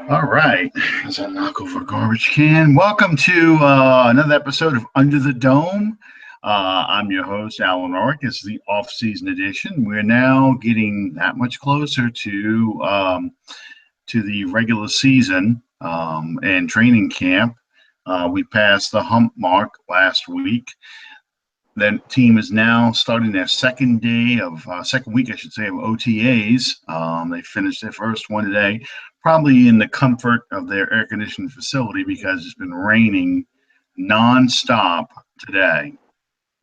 All right, as I knock over a garbage can, welcome to another episode of Under the Dome. I'm your host, Alan Orrick. This is the off-season edition. We're now getting that much closer to the regular season and training camp. We passed the hump mark last week. The team is now starting their second week, I should say, of OTAs. They finished their first one today, probably in the comfort of their air conditioned facility because it's been raining nonstop today.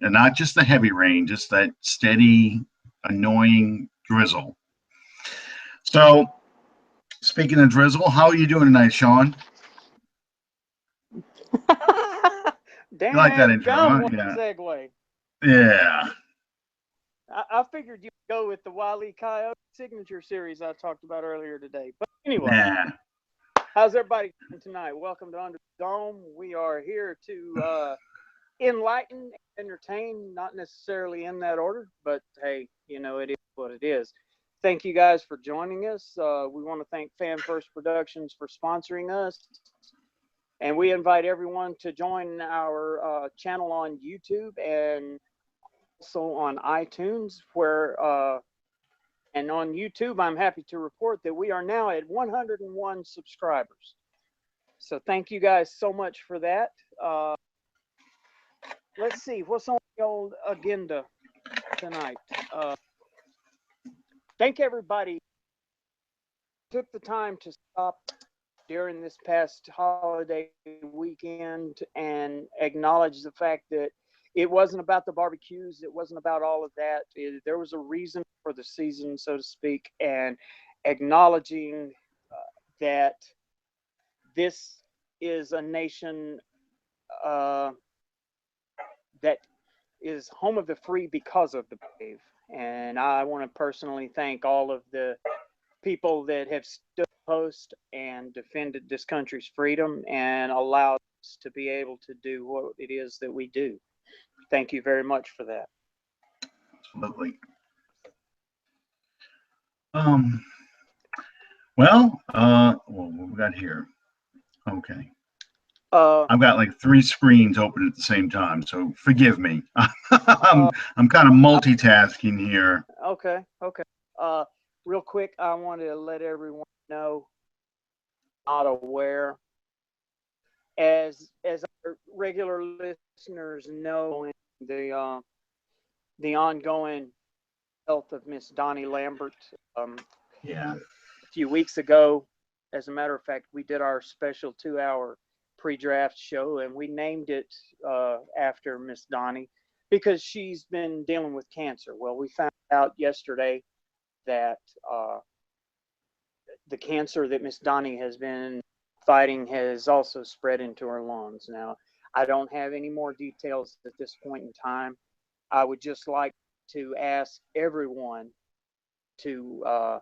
And not just the heavy rain, just that steady, annoying drizzle. So, speaking of drizzle, how are you doing tonight, Sean? You like that intro, huh? Doggone Yeah. segue. Yeah. I figured you'd go with the Wile E. Coyote signature series I talked about earlier today. But anyway, Nah. how's everybody doing tonight? Welcome to Under the Dome. We are here to enlighten, entertain, not necessarily in that order, but hey, it is what it is. Thank you guys for joining us. We want to thank Fan First Productions for sponsoring us. And we invite everyone to join our channel on YouTube and also on iTunes, and on YouTube, I'm happy to report that we are now at 101 subscribers. So thank you guys so much for that. Let's see, what's on the old agenda tonight? Thank everybody who took the time to stop during this past holiday weekend and acknowledge the fact that it wasn't about the barbecues. It wasn't about all of that. There was a reason for the season, so to speak, and acknowledging that this is a nation that is home of the free because of the brave. And I want to personally thank all of the people that have stood post and defended this country's freedom and allowed us to be able to do what it is that we do. Thank you very much for that. Absolutely. What we got here? Okay. I've got like three screens open at the same time, so forgive me. I'm kind of multitasking here. Okay. Real quick, I want to let everyone know, not aware, as our regular listeners know, the ongoing health of Miss Donnie Lambert. Yeah. A few weeks ago, as a matter of fact, we did our special 2-hour pre-draft show, and we named it after Miss Donnie because she's been dealing with cancer. Well, we found out yesterday that the cancer that Miss Donnie has been fighting has also spread into her lungs. Now, I don't have any more details at this point in time. I would just like to ask everyone to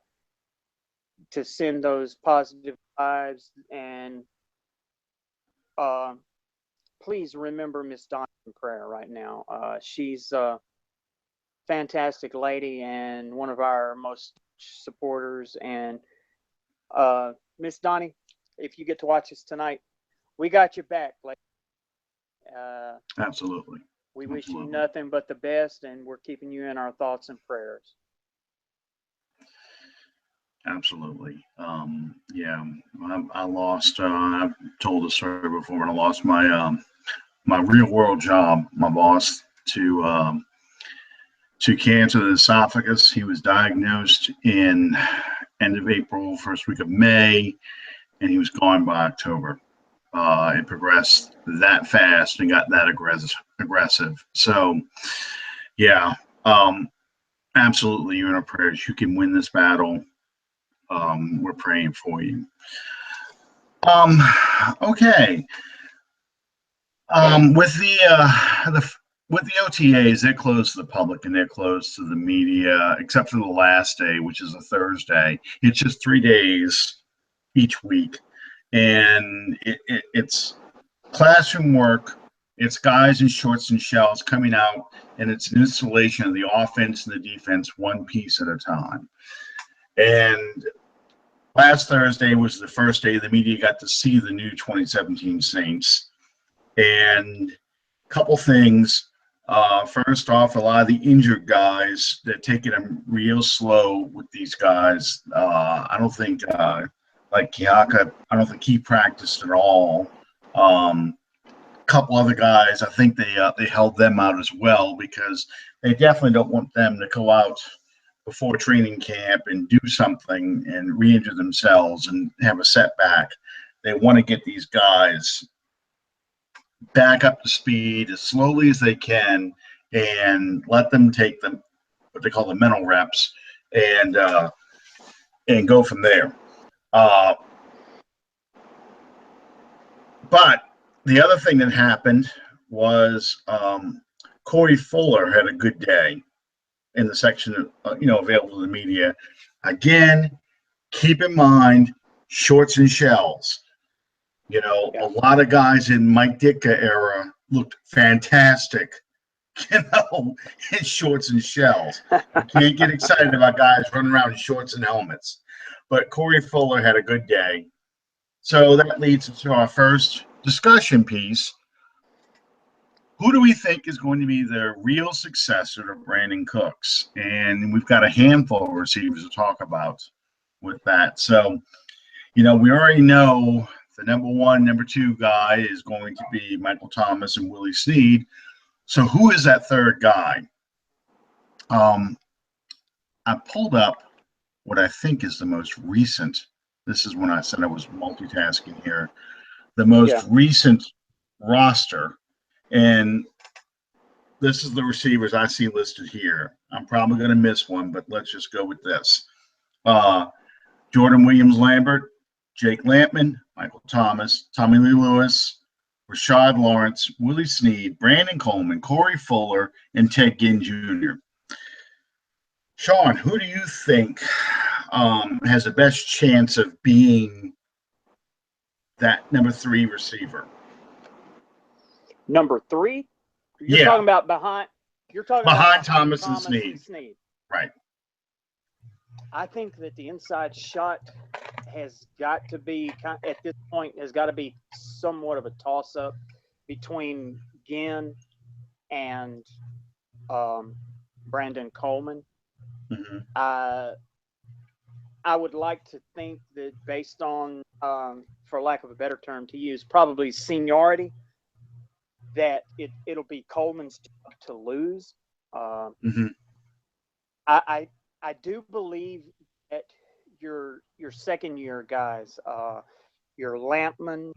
send those positive vibes and please remember Miss Donnie in prayer right now. She's a fantastic lady and one of our most supporters. And Miss Donnie, if you get to watch us tonight, we got your back. Absolutely. We wish you nothing but the best, and we're keeping you in our thoughts and prayers. Absolutely. Yeah, I lost. I've told the story before, when I lost my real world job. My boss to cancer of the esophagus. He was diagnosed in end of April, first week of May, and he was gone by October. It progressed that fast and got that aggressive. So, yeah, absolutely, you're in our prayers. You can win this battle. We're praying for you. Okay. With the OTAs, they're closed to the public and they're closed to the media, except for the last day, which is a Thursday. It's just 3 days each week, and it's classroom work. It's guys in shorts and shells coming out, and it's an installation of the offense and the defense one piece at a time. And last Thursday was the first day the media got to see the new 2017 Saints. And a couple things. First off, a lot of the injured guys, they're taking them real slow with these guys. I don't think, like Kiaka, I don't think he practiced at all. Couple other guys, I think they held them out as well because they definitely don't want them to go out before training camp and do something and re-injure themselves and have a setback. They want to get these guys back up to speed as slowly as they can and let them take them what they call the mental reps and go from there. But the other thing that happened was Corey Fuller had a good day in the section available to the media. Again, keep in mind shorts and shells. A lot of guys in Mike Ditka era looked fantastic, in shorts and shells. You can't get excited about guys running around in shorts and helmets. But Corey Fuller had a good day. So that leads to our first discussion piece. Who do we think is going to be the real successor to Brandon Cooks? And we've got a handful of receivers to talk about with that. So, we already know the number one, number two guy is going to be Michael Thomas and Willie Snead. So who is that third guy? I pulled up what I think is the most recent. This is when I said I was multitasking here. The most recent roster. And this is the receivers I see listed here. I'm probably going to miss one, but let's just go with this. Jordan Williams-Lambert, Jake Lampman, Michael Thomas, Tommy Lee Lewis, Rashad Lawrence, Willie Snead, Brandon Coleman, Corey Fuller, and Ted Ginn Jr. Sean, who do you think has the best chance of being that number three receiver? Number three? You're talking about behind. You're talking behind about Thomas and Snead. Right. I think that the inside shot has got to be, at this point, has got to be somewhat of a toss-up between Ginn and Brandon Coleman. Mm-hmm. I would like to think that based on, for lack of a better term to use, probably seniority, that it'll be Coleman's job to lose. I do believe that your second year guys, your Lampman,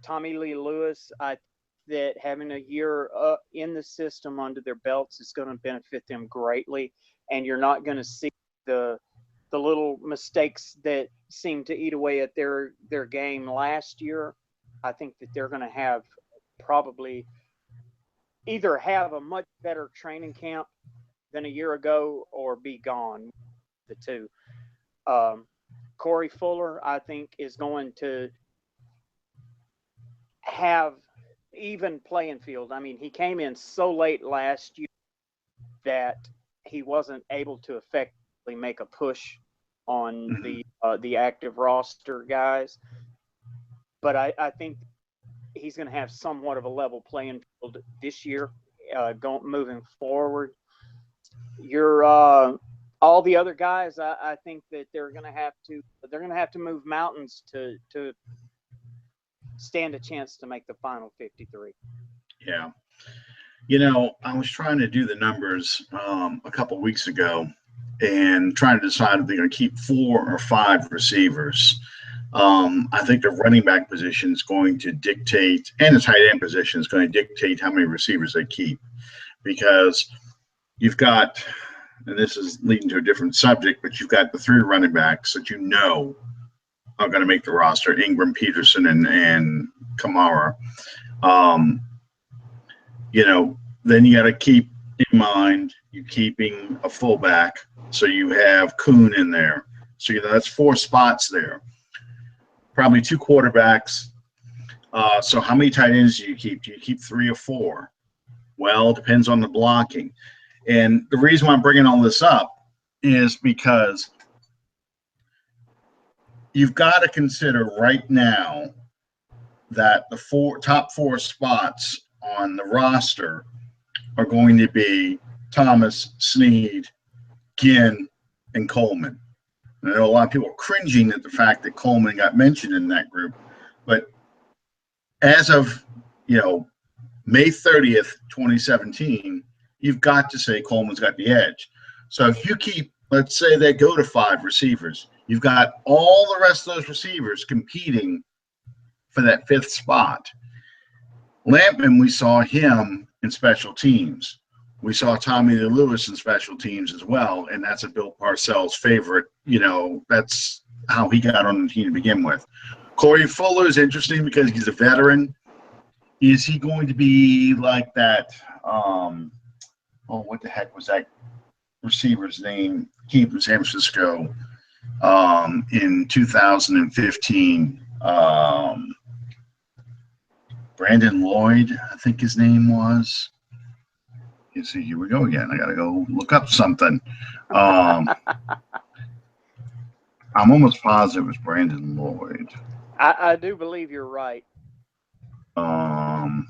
Tommy Lee Lewis, that having a year in the system under their belts is going to benefit them greatly, and you're not going to see the little mistakes that seemed to eat away at their game last year. I think that they're going to have probably either have a much better training camp than a year ago or be gone, the two. Corey Fuller, I think, is going to have even playing field. I mean, he came in so late last year that he wasn't able to effectively make a push on the active roster guys. But I think he's going to have somewhat of a level playing field this year, moving forward. All the other guys, I think that they're going to have to move mountains to stand a chance to make the final 53. Yeah. I was trying to do the numbers a couple weeks ago and trying to decide if they're going to keep 4 or 5 receivers. I think the running back position is going to dictate, and the tight end position is going to dictate how many receivers they keep, because you've got, and this is leading to a different subject, but you've got the 3 running backs that are going to make the roster: Ingram, Peterson, and Kamara. Then you got to keep in mind you're keeping a fullback, so you have Kuhn in there. So that's 4 spots there. Probably 2 quarterbacks. So how many tight ends do you keep? Do you keep 3 or 4? Well, it depends on the blocking. And the reason why I'm bringing all this up is because you've got to consider right now that the top four spots on the roster are going to be Thomas, Snead, Ginn, and Coleman. And I know a lot of people are cringing at the fact that Coleman got mentioned in that group, but as of May 30th, 2017, you've got to say Coleman's got the edge. So if you keep, let's say they go to 5 receivers, you've got all the rest of those receivers competing for that 5th spot. Lampman, we saw him in special teams. We saw Tommy Lewis in special teams as well, and that's a Bill Parcells favorite. That's how he got on the team to begin with. Corey Fuller is interesting because he's a veteran. Is he going to be like that? What the heck was that receiver's name? Came from San Francisco in 2015. Brandon Lloyd, I think his name was. You see, here we go again. I got to go look up something. I'm almost positive it was Brandon Lloyd. I do believe you're right. And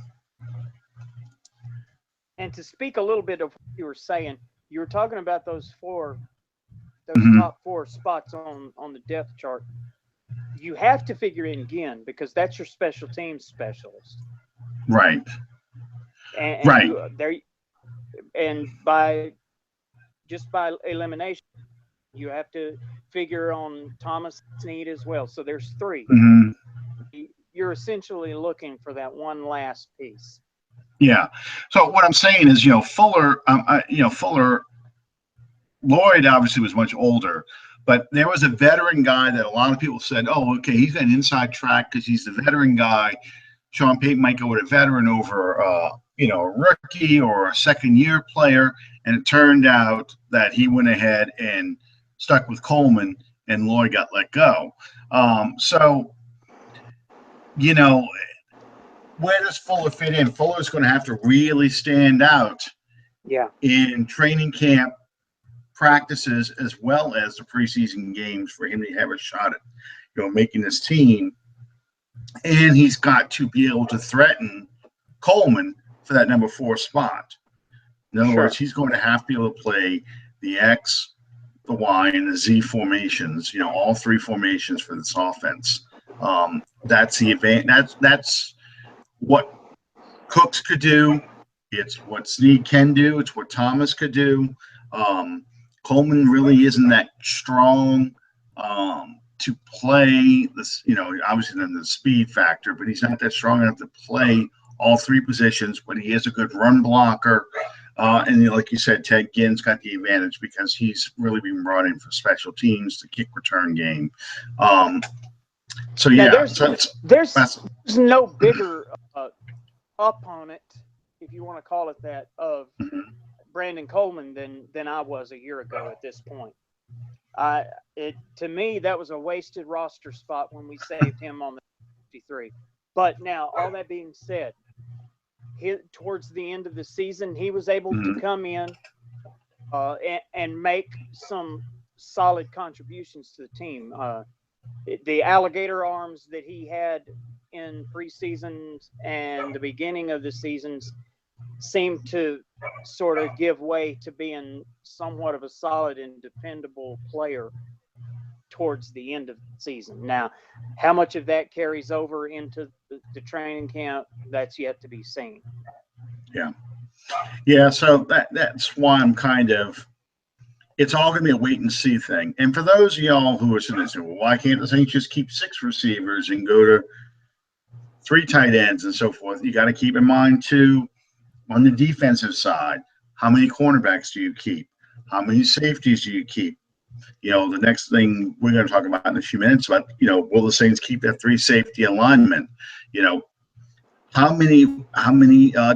to speak a little bit of what you were saying, you were talking about those top 4 spots on the depth chart. You have to figure in Ginn because that's your special teams specialist. Right. And right. And by elimination, you have to figure on Thomas Snead as well. So there's 3. Mm-hmm. You're essentially looking for that one last piece. Yeah. So what I'm saying is, Fuller, Lloyd obviously was much older, but there was a veteran guy that a lot of people said, oh, okay, he's got an inside track because he's the veteran guy. Sean Payton might go with a veteran over, a rookie or a second-year player. And it turned out that he went ahead and stuck with Coleman, and Lloyd got let go. Where does Fuller fit in? Fuller's going to have to really stand out in training camp practices as well as the preseason games for him to have a shot at making this team. And he's got to be able to threaten Coleman for that number 4 spot. In other words, he's going to have to be able to play the X, the Y, and the Z formations, all 3 formations for this offense. That's the advantage. That's what Cooks could do. It's what Snead can do. It's what Thomas could do. Coleman really isn't that strong to play this, obviously the speed factor, but he's not that strong enough to play all 3 positions, but he is a good run blocker. And like you said, Ted Ginn's got the advantage because he's really been brought in for special teams, the kick return game. There's no bigger opponent, if you want to call it that, of Brandon Coleman than I was a year ago at this point. To me, that was a wasted roster spot when we saved him on the 53. But now, all that being said, towards the end of the season, he was able to come in and make some solid contributions to the team. The alligator arms that he had in preseasons and the beginning of the seasons seemed to sort of give way to being somewhat of a solid and dependable player towards the end of the season. Now, how much of that carries over into the training camp, that's yet to be seen. Yeah. So that's why I'm it's all going to be a wait and see thing. And for those of y'all who are sitting there saying, well, why can't the Saints just keep 6 receivers and go to 3 tight ends and so forth? You got to keep in mind too, on the defensive side, how many cornerbacks do you keep? How many safeties do you keep? The next thing we're going to talk about in a few minutes about, will the Saints keep that 3 safety alignment? How many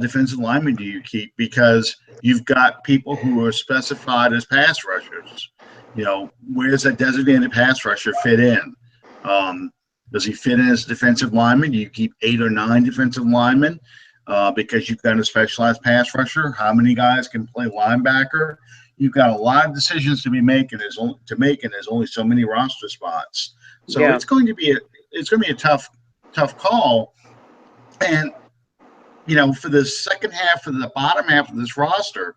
defensive linemen do you keep? Because you've got people who are specified as pass rushers. Where's that designated pass rusher fit in? Does he fit in as a defensive lineman? Do you keep 8 or 9 defensive linemen because you've got a specialized pass rusher? How many guys can play linebacker? you've got a lot of decisions to be making. There's only so many roster spots, so Yeah. it's going to be a tough call. And for the second half of the bottom half of this roster,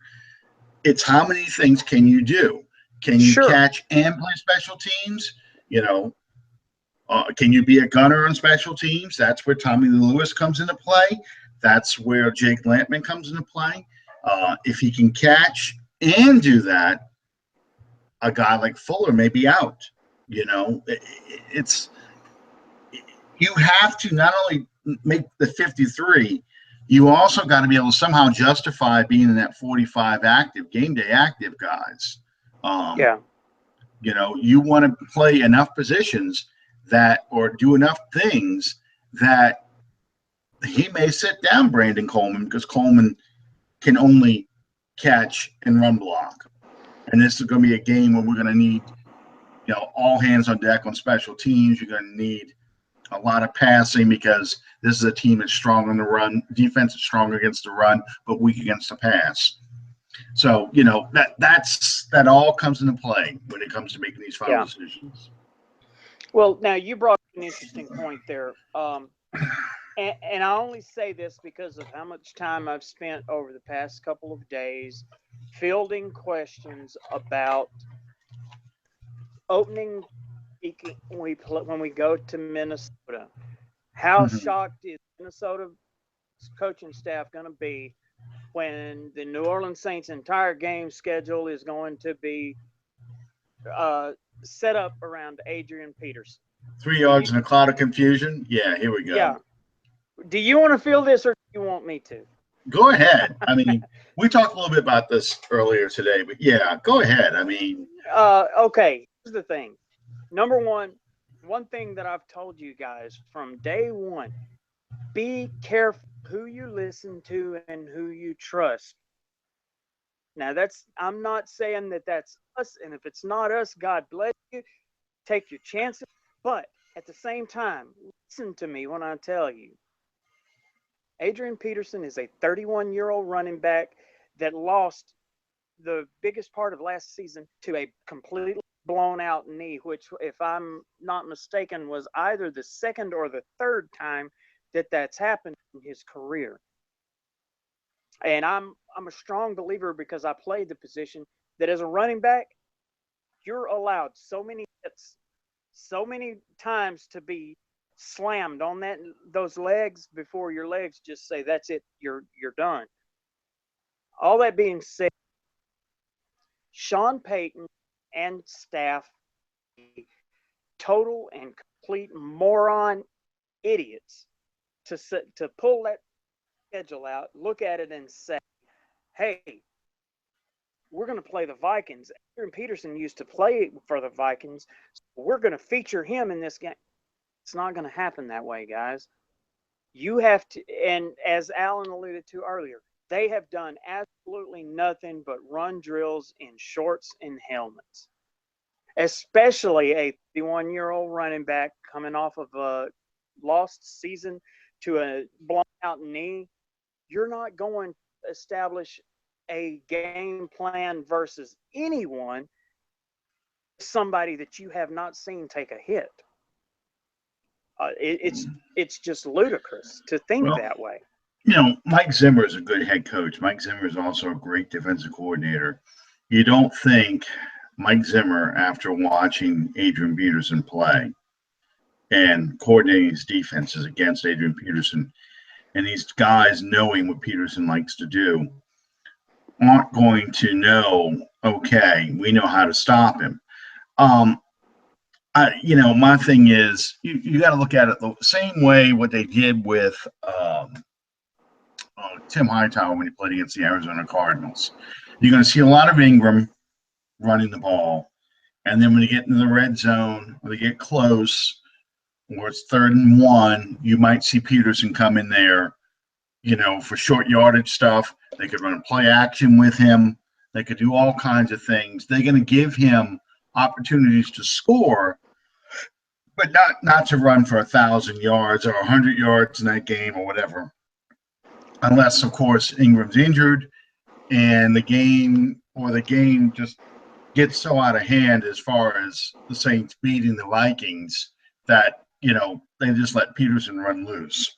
it's how many things can you do? Can you Sure. catch and play special teams? Can you be a gunner on special teams? That's where Tommy Lewis comes into play. That's where Jake Lampman comes into play. If he can catch and do that, a guy like Fuller may be out. It's you have to not only make the 53, you also got to be able to somehow justify being in that 45 active, game day active guys. Yeah. You want to play enough positions or do enough things that he may sit down Brandon Coleman, because Coleman can only catch and run block. And this is going to be a game where we're going to need, all hands on deck on special teams. You're going to need a lot of passing, because this is a team that's strong on the run. Defense is strong against the run, but weak against the pass. So, that all comes into play when it comes to making these final decisions. Well, now you brought up an interesting point there. And I only say this because of how much time I've spent over the past couple of days fielding questions about opening when we go to Minnesota. How shocked is Minnesota coaching staff going to be when the New Orleans Saints' entire game schedule is going to be set up around Adrian Peterson? 3 yards in a cloud of confusion? Yeah, here we go. Yeah. Do you want to feel this, or do you want me to? Go ahead. I mean, we talked a little bit about this earlier today, but yeah, go ahead. I mean, okay. Here's the thing. Number one thing that I've told you guys from day one: be careful who you listen to and who you trust. Now, I'm not saying that that's us, and if it's not us, God bless you. Take your chances, but at the same time, listen to me when I tell you. Adrian Peterson is a 31-year-old running back that lost the biggest part of last season to a completely blown out knee, which, if I'm not mistaken, was either the second or the third time that's happened in his career. And I'm a strong believer, because I played the position, that as a running back, you're allowed so many hits, so many times to be slammed on those legs before your legs just say, that's it, you're done. All that being said, Sean Payton and staff, total and complete moron idiots, to pull that schedule out, look at it and say, hey, we're going to play the Vikings. Adrian Peterson used to play for the Vikings, so we're going to feature him in this game. It's not going to happen that way, guys. You have to, and as Alan alluded to earlier, they have done absolutely nothing but run drills in shorts and helmets. Especially a 31-year-old running back coming off of a lost season to a blown out knee. You're not going to establish a game plan versus anyone, somebody that you have not seen take a hit. It's just ludicrous to think that way. Mike Zimmer is a good head coach. Mike Zimmer is also a great defensive coordinator. You don't think Mike Zimmer, after watching Adrian Peterson play and coordinating his defenses against Adrian Peterson, and these guys knowing what Peterson likes to do, aren't going to know, okay, we know how to stop him. My thing is, you got to look at it the same way what they did with Tim Hightower when he played against the Arizona Cardinals. You're going to see a lot of Ingram running the ball, and then when you get into the red zone, or they get close, or it's 3rd and 1, you might see Peterson come in there, for short yardage stuff. They could run a play action with him. They could do all kinds of things. They're going to give him opportunities to score, but not to run for 1,000 yards or 100 yards in that game or whatever. Unless, of course, Ingram's injured and the game or the game just gets so out of hand as far as the Saints beating the Vikings that, they just let Peterson run loose.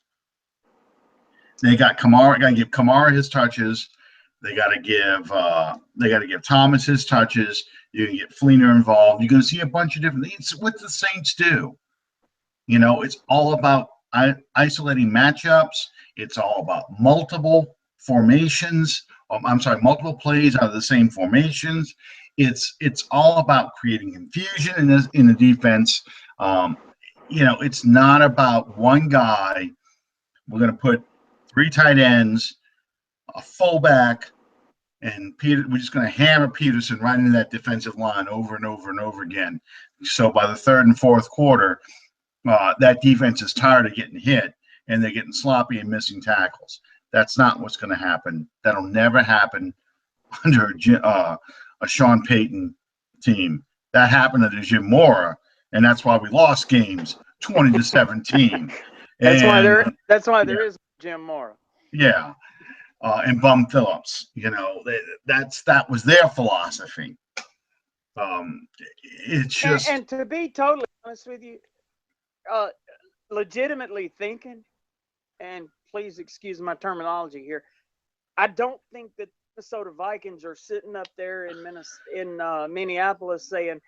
They got Kamara, got to give Kamara his touches. They got to give Thomas his touches. You can get Fleener involved. You're going to see a bunch of different things. It's what the Saints do. It's all about isolating matchups. It's all about multiple formations. Multiple plays out of the same formations. It's all about creating confusion in the defense. It's not about one guy. We're going to put 3 tight ends, a fullback, and we're just going to hammer Peterson right into that defensive line over and over and over again. So by the third and fourth quarter, that defense is tired of getting hit, and they're getting sloppy and missing tackles. That's not what's going to happen. That'll never happen under a Sean Payton team. That happened under Jim Mora, and that's why we lost games 20-17. That's why there is Jim Mora. Yeah, and Bum Phillips. That was their philosophy. It's just and to be totally honest with you, legitimately thinking, and please excuse my terminology here, I don't think that Minnesota Vikings are sitting up there in Minneapolis saying,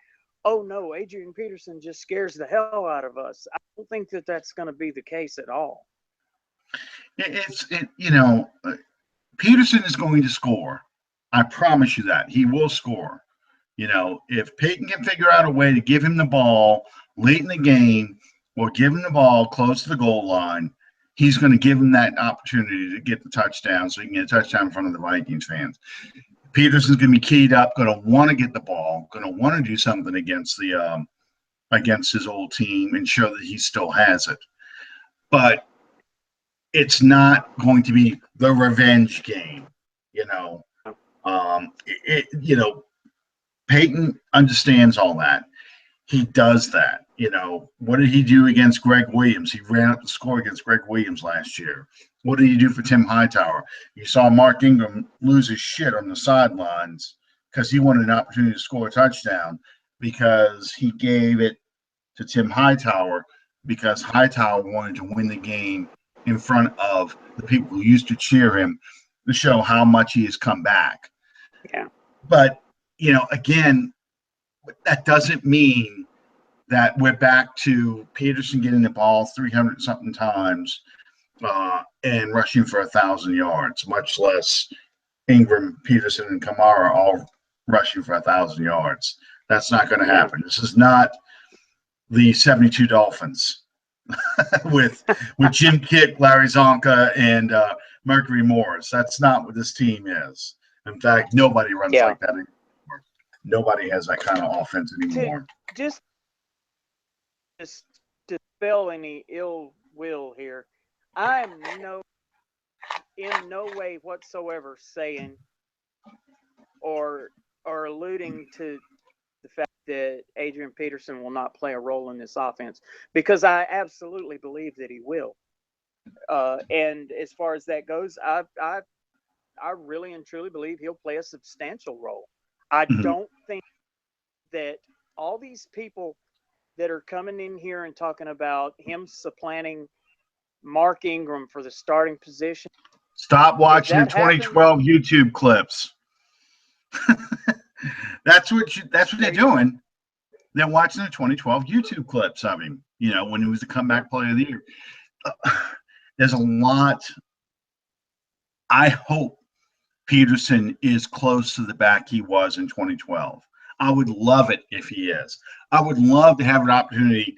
"Oh no, Adrian Peterson just scares the hell out of us." I don't think that that's going to be the case at all. Peterson is going to score. I promise you that. He will score. If Peyton can figure out a way to give him the ball late in the game or give him the ball close to the goal line, he's going to give him that opportunity to get the touchdown so he can get a touchdown in front of the Vikings fans. Peterson's going to be keyed up, going to want to get the ball, going to want to do something against his old team and show that he still has it. But it's not going to be the revenge game, Peyton understands all that. He does that. What did he do against Greg Williams? He ran up the score against Greg Williams last year. What did he do for Tim Hightower? You saw Mark Ingram lose his shit on the sidelines because he wanted an opportunity to score a touchdown because he gave it to Tim Hightower because Hightower wanted to win the game in front of the people who used to cheer him to show how much he has come back. Yeah. But, again, that doesn't mean that we're back to Peterson getting the ball 300-something times and rushing for 1,000 yards, much less Ingram, Peterson, and Kamara all rushing for 1,000 yards. That's not going to happen. This is not the 72 Dolphins with Jim Kick, Larry Zonka, and Mercury Morris. That's not what this team is. In fact, nobody runs like that anymore. Nobody has that kind of offense anymore. Just dispel any ill will here. I am in no way whatsoever saying or alluding to the fact that Adrian Peterson will not play a role in this offense, because I absolutely believe that he will. And as far as that goes, I really and truly believe he'll play a substantial role. I don't think that all these people that are coming in here and talking about him supplanting Mark Ingram for the starting position. Stop watching the 2012 YouTube clips. That's what they're doing. They're watching the 2012 YouTube clips of him, when he was the comeback player of the year. There's a lot. I hope Peterson is close to the back he was in 2012. I would love it if he is. I would love to have an opportunity.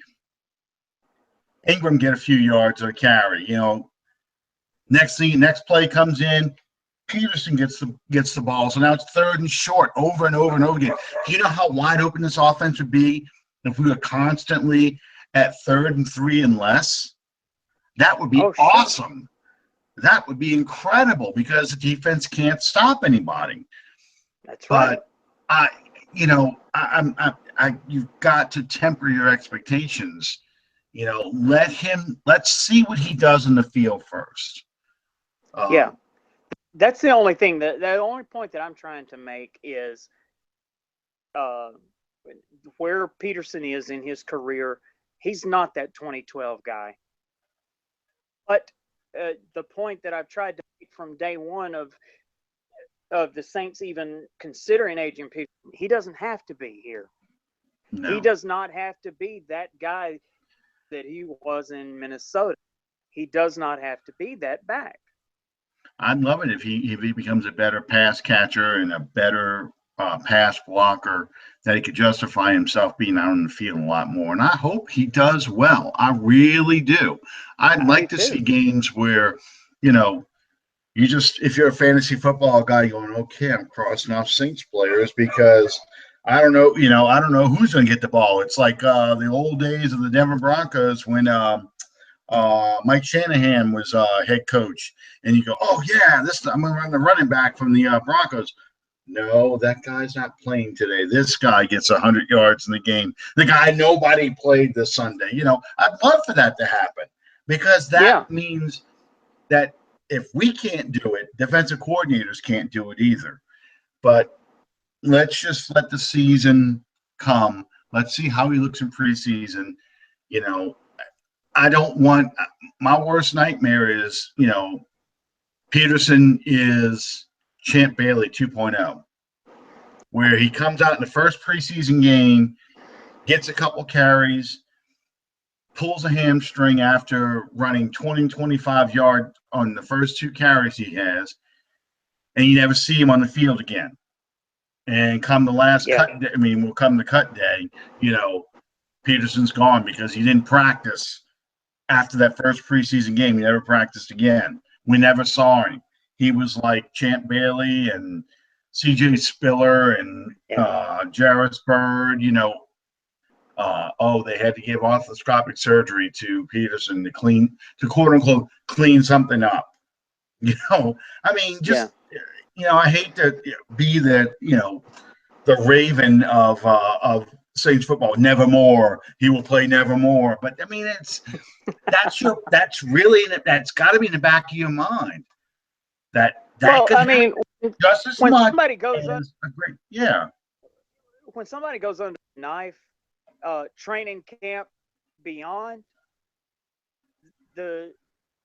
Ingram get a few yards or a carry. Next play comes in, Peterson gets the ball. So now it's third and short over and over and over again. Do you know how wide open this offense would be if we were constantly at 3rd and 3 and less? That would be awesome. That would be incredible because the defense can't stop anybody. That's right. But you've got to temper your expectations. Let's see what he does in the field first. That's the only thing the only point that I'm trying to make is uh, where Peterson is in his career. He's not that 2012 guy. But the point that I've tried to make from day one of the Saints even considering Adrian Peterson, he doesn't have to be here. No. He does not have to be that guy that he was in Minnesota. He does not have to be that back. I'd love it if he becomes a better pass catcher and a better pass blocker, that he could justify himself being out on the field a lot more. And I hope he does well. I really do. I'd like to see games where, you know, you just, if you're a fantasy football guy, going, okay, I'm crossing off Saints players because I don't know, I don't know who's going to get the ball. It's like the old days of the Denver Broncos when Mike Shanahan was head coach, and you go, oh yeah, I'm going to run the running back from the Broncos. No, that guy's not playing today. This guy gets 100 yards in the game. The guy nobody played this Sunday. I'd love for that to happen, because that means that if we can't do it, defensive coordinators can't do it either. But let's just let the season come. Let's see how he looks in preseason. I don't want – my worst nightmare is, Peterson is Champ Bailey 2.0, where he comes out in the first preseason game, gets a couple carries, pulls a hamstring after running 20, 25 yards on the first 2 carries he has, and you never see him on the field again. And come the last cut day, come the cut day, Peterson's gone because he didn't practice after that first preseason game. He never practiced again. We never saw him. He was like Champ Bailey and C.J. Spiller and Jarvis Bird, they had to give arthroscopic surgery to Peterson to quote unquote clean something up. I hate to be the Raven of Saints football. Nevermore, he will play nevermore. But that's got to be in the back of your mind. That could just as when much. Somebody goes when somebody goes under the knife, training camp beyond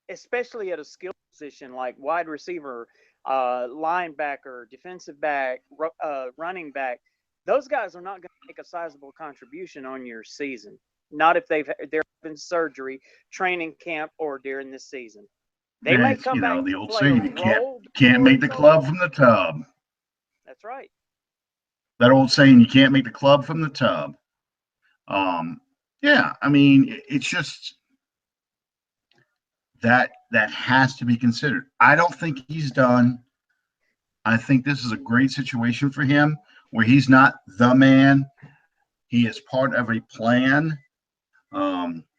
especially at a skill position like wide receiver, linebacker, defensive back, running back, those guys are not going to make a sizable contribution on your season. Not if they're having surgery, training camp, or during this season. They may come back. The old saying, you can't make the club from the tub. That's right. That old saying, you can't make the club from the tub. It's just that has to be considered. I don't think he's done. I think this is a great situation for him where he's not the man. He is part of a plan.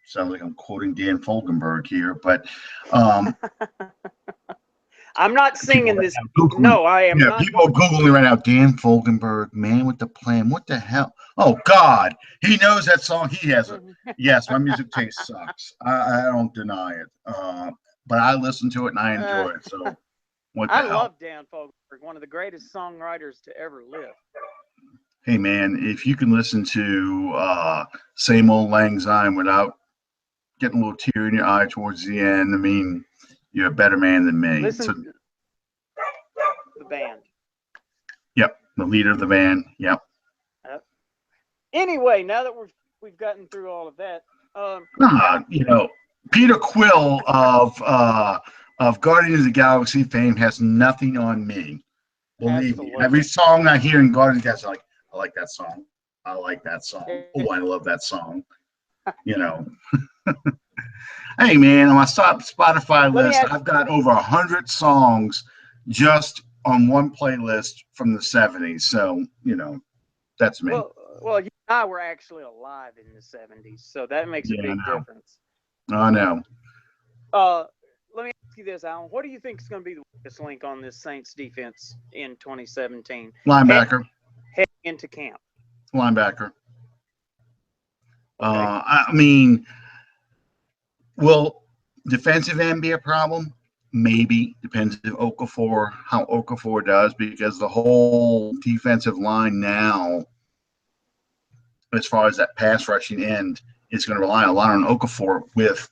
Sounds like I'm quoting Dan Folkenberg here, but I'm not singing this. No, I am not. People are Googling right now. Dan Folkenberg, man with the plan. What the hell? Oh, God. He knows that song. He has it. Yes, my music taste sucks. I don't deny it. But I listen to it and I enjoy it. So what the hell? I love Dan Folkenberg, one of the greatest songwriters to ever live. Hey, man, if you can listen to Same Old Lang Syne without getting a little tear in your eye towards the end, you're a better man than me. Listen to the band. Yep, the leader of the band. Yep. Anyway, now that we've gotten through all of that, Peter Quill of Guardians of the Galaxy fame has nothing on me. Believe me, every song I hear in Guardians of the Galaxy, I like that song. I like that song. Oh, I love that song. Hey, man, on my Spotify list, I've got over 100 songs just on one playlist from the 70s. So, that's me. Well, you and I were actually alive in the 70s, so that makes a big difference. I know. Let me ask you this, Alan. What do you think is going to be the weakest link on this Saints defense in 2017? Linebacker. Heading into camp. Linebacker. Okay. Will defensive end be a problem? maybe depends if Okafor, how Okafor does, because the whole defensive line now, as far as that pass rushing end, is going to rely a lot on Okafor, with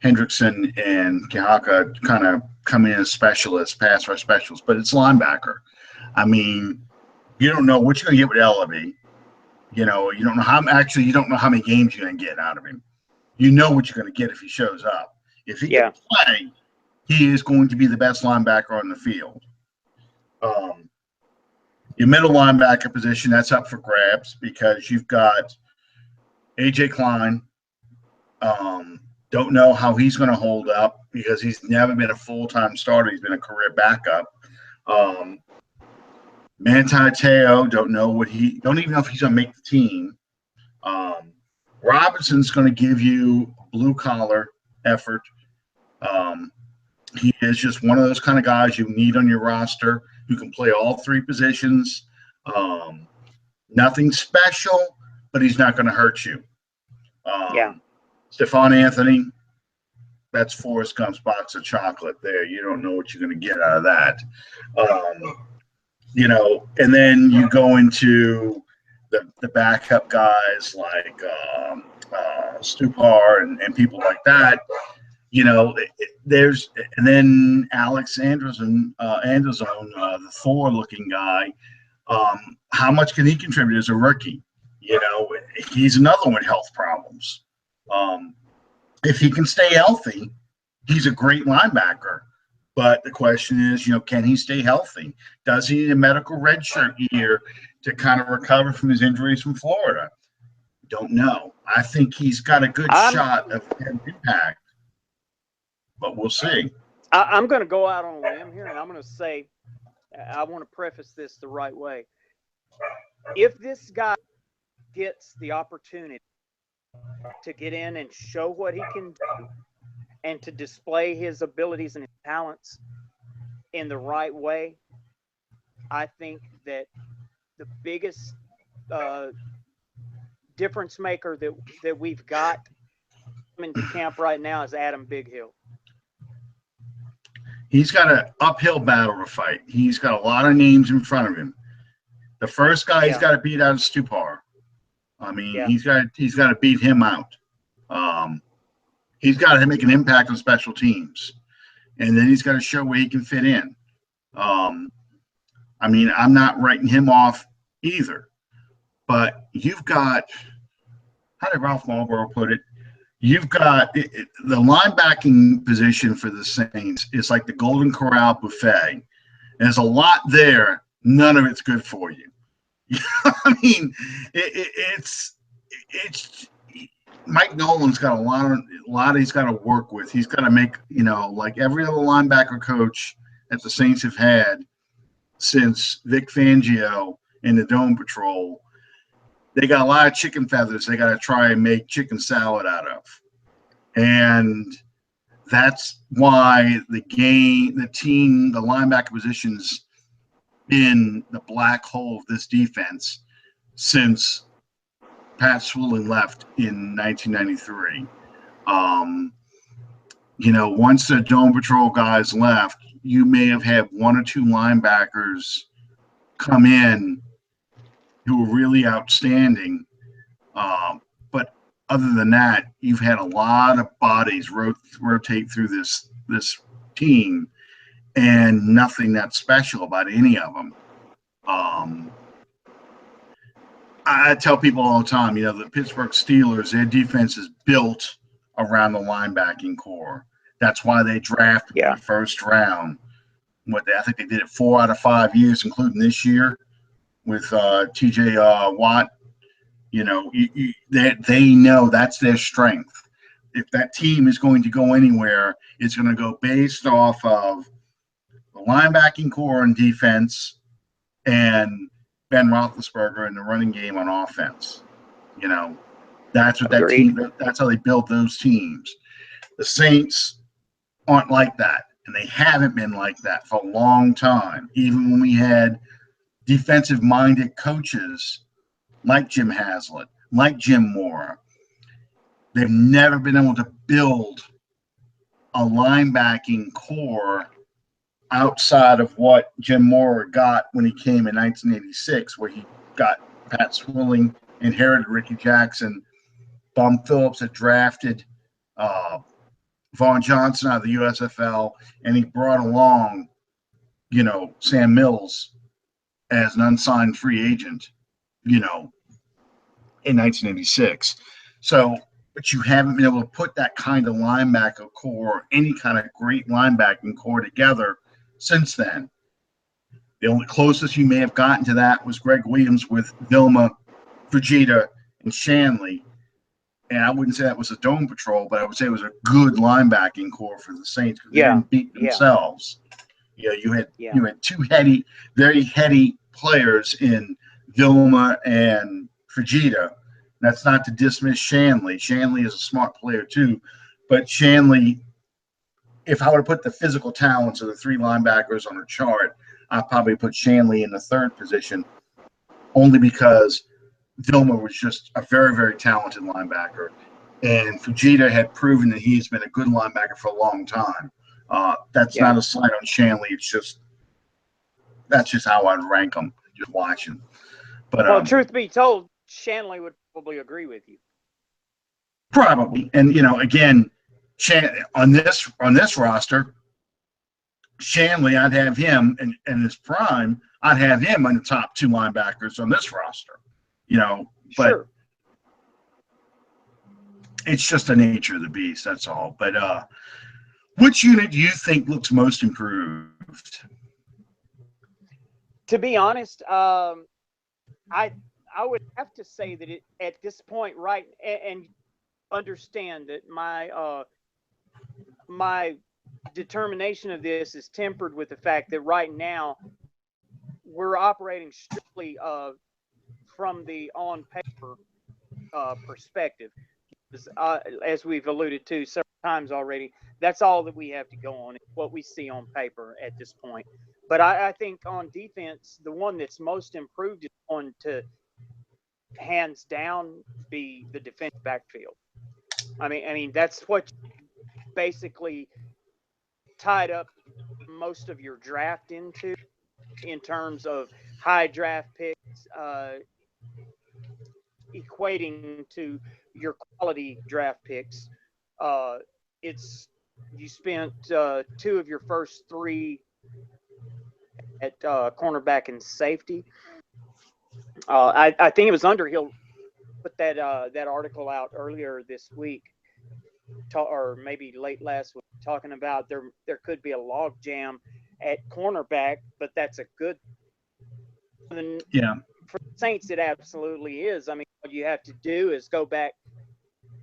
Hendrickson and Kihaka kind of come in as specialists, pass rush specialists. But it's linebacker. I mean, you don't know what you're going to get with Ellaby. You know, you don't know how many games you're going to get out of him. You know what you're going to get if he shows up. If he can play, he is going to be the best linebacker on the field. Your middle linebacker position, that's up for grabs because you've got A.J. Klein. Don't know how he's going to hold up because he's never been a full-time starter. He's been a career backup. Manti Te'o, don't even know if he's going to make the team. Robinson's going to give you blue-collar effort. He is just one of those kind of guys you need on your roster who can play all three positions. Nothing special, but he's not going to hurt you. Stephon Anthony, that's Forrest Gump's box of chocolate there. You don't know what you're going to get out of that. You know, and then you go into the backup guys like Stupar and people like that. You know, and then Alex Anderson, the Thor-looking guy. How much can he contribute as a rookie? You know, he's another one with health problems. If he can stay healthy, he's a great linebacker. But the question is, you know, can he stay healthy? Does he need a medical red shirt year to kind of recover from his injuries from Florida? Don't know. I think he's got a good shot of impact. But we'll see. I'm going to go out on a limb here, and I'm going to say, I want to preface this the right way. If this guy gets the opportunity to get in and show what he can do and to display his abilities and his talents in the right way, I think that the biggest difference maker that we've got into camp right now is Adam Bighill. He's got an uphill battle to fight. He's got a lot of names in front of him. The first guy he's got to beat out is Stupar. I mean, he's got to beat him out. He's got to make an impact on special teams, and then he's got to show where he can fit in. I mean, I'm not writing him off either, but you've got, how did Ralph Marlboro put it? You've got the linebacking position for the Saints is like the Golden Corral buffet. There's a lot there. None of it's good for you. I mean, it's Mike Nolan's got a lot he's got to work with. He's got to make, you know, like every other linebacker coach that the Saints have had since Vic Fangio and the Dome Patrol. They got a lot of chicken feathers they got to try and make chicken salad out of. And that's why the linebacker position's been the black hole of this defense since Pat Swilling left in 1993. You know, once the Dome Patrol guys left, you may have had one or two linebackers come in who were really outstanding. But other than that, you've had a lot of bodies rotate through this team and nothing that special about any of them. I tell people all the time, you know, the Pittsburgh Steelers, their defense is built around the linebacking core. That's why they drafted in the first round. I think they did it 4 out of 5 years, including this year with T.J. Watt. You know, they know that's their strength. If that team is going to go anywhere, it's going to go based off of the linebacking core and defense and Ben Roethlisberger in the running game on offense. You know, that's what that team. That's how they build those teams. The Saints aren't like that, and they haven't been like that for a long time. Even when we had defensive-minded coaches like Jim Haslett, like Jim Moore, they've never been able to build a linebacking core outside of what Jim Mora got when he came in 1986, where he got Pat Swilling, inherited Ricky Jackson. Bum Phillips had drafted Vaughn Johnson out of the USFL, and he brought along, Sam Mills as an unsigned free agent, in 1986. So, but you haven't been able to put that kind of linebacker core, any kind of great linebacking core together since then. The only closest you may have gotten to that was Greg Williams with Vilma, Fujita, and Shanley. And I wouldn't say that was a dome patrol, but I would say it was a good linebacking core for the Saints because they didn't beat themselves. You had two very heady players in Vilma and Fujita. That's not to dismiss Shanley. Shanley is a smart player too, but Shanley, if I were to put the physical talents of the three linebackers on a chart, I'd probably put Shanley in the third position, only because Vilma was just a very, very talented linebacker, and Fujita had proven that he's been a good linebacker for a long time. That's not a slight on Shanley. That's just how I'd rank them, just watching. But truth be told, Shanley would probably agree with you. Probably, and again, on this roster, Shanley, I'd have him in his prime. I'd have him on the top two linebackers on this roster. But sure. It's just the nature of the beast. That's all. But which unit do you think looks most improved? To be honest, I would have to say that at this point, right, and understand that my determination of this is tempered with the fact that right now we're operating strictly from the on paper perspective. As we've alluded to several times already, that's all that we have to go on, what we see on paper at this point. But I think on defense, the one that's most improved is going to hands down be the defensive backfield. I mean that's what basically tied up most of your draft into, in terms of high draft picks, equating to your quality draft picks. It's you spent two of your first three at cornerback and safety. I think it was Underhill put that article out earlier this week, or maybe late last week, talking about there could be a log jam at cornerback, but that's a good. Yeah. For the Saints, it absolutely is. I mean, what you have to do is go back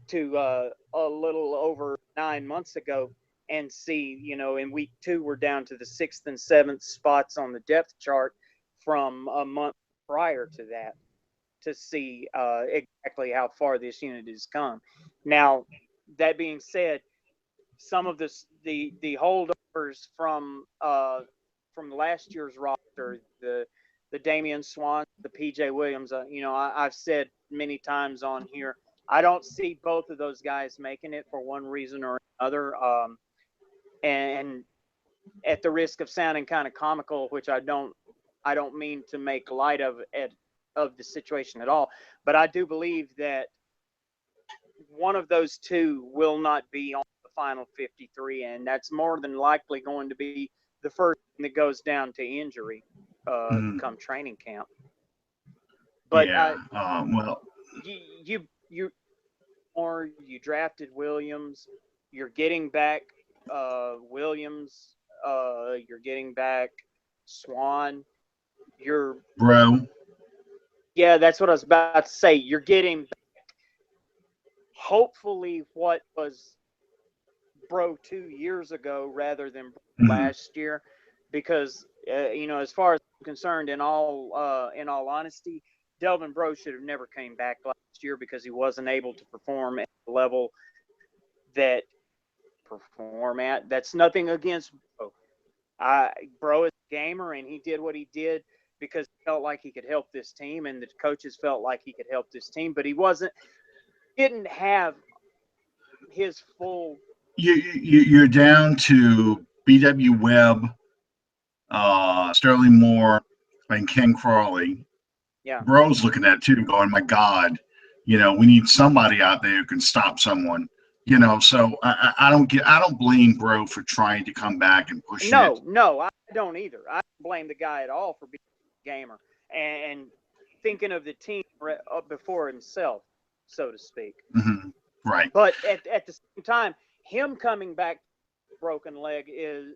to a little over 9 months ago and see, in week 2, we're down to the 6th and 7th spots on the depth chart from a month prior to that, to see exactly how far this unit has come. Now, that being said, some of the holdovers from last year's roster, the Damian Swan, the PJ Williams, I've said many times on here, I don't see both of those guys making it for one reason or another. And at the risk of sounding kind of comical, which I don't mean to make light of the situation at all, but I do believe that one of those two will not be on the final 53, and that's more than likely going to be the first thing that goes down to injury come training camp. But you drafted Williams, you're getting back Williams, you're getting back Swan, yeah, that's what I was about to say. You're getting back, hopefully, what was Bro 2 years ago rather than last year, because as far as I'm concerned, in all honesty, Delvin Bro should have never came back last year because he wasn't able to perform at the level that perform at. That's nothing against Bro. Bro is a gamer, and he did what he did because he felt like he could help this team, and the coaches felt like he could help this team, but he didn't have his full you're down to B.W. Webb, Sterling Moore, and Ken Crawley. Yeah. Bro's looking at it too, going, "My God, we need somebody out there who can stop someone." So I don't blame Bro for trying to come back and pushing it. No, I don't either. I don't blame the guy at all for being a gamer and thinking of the team before himself, so to speak. Mm-hmm. Right. But at the same time, him coming back broken leg is,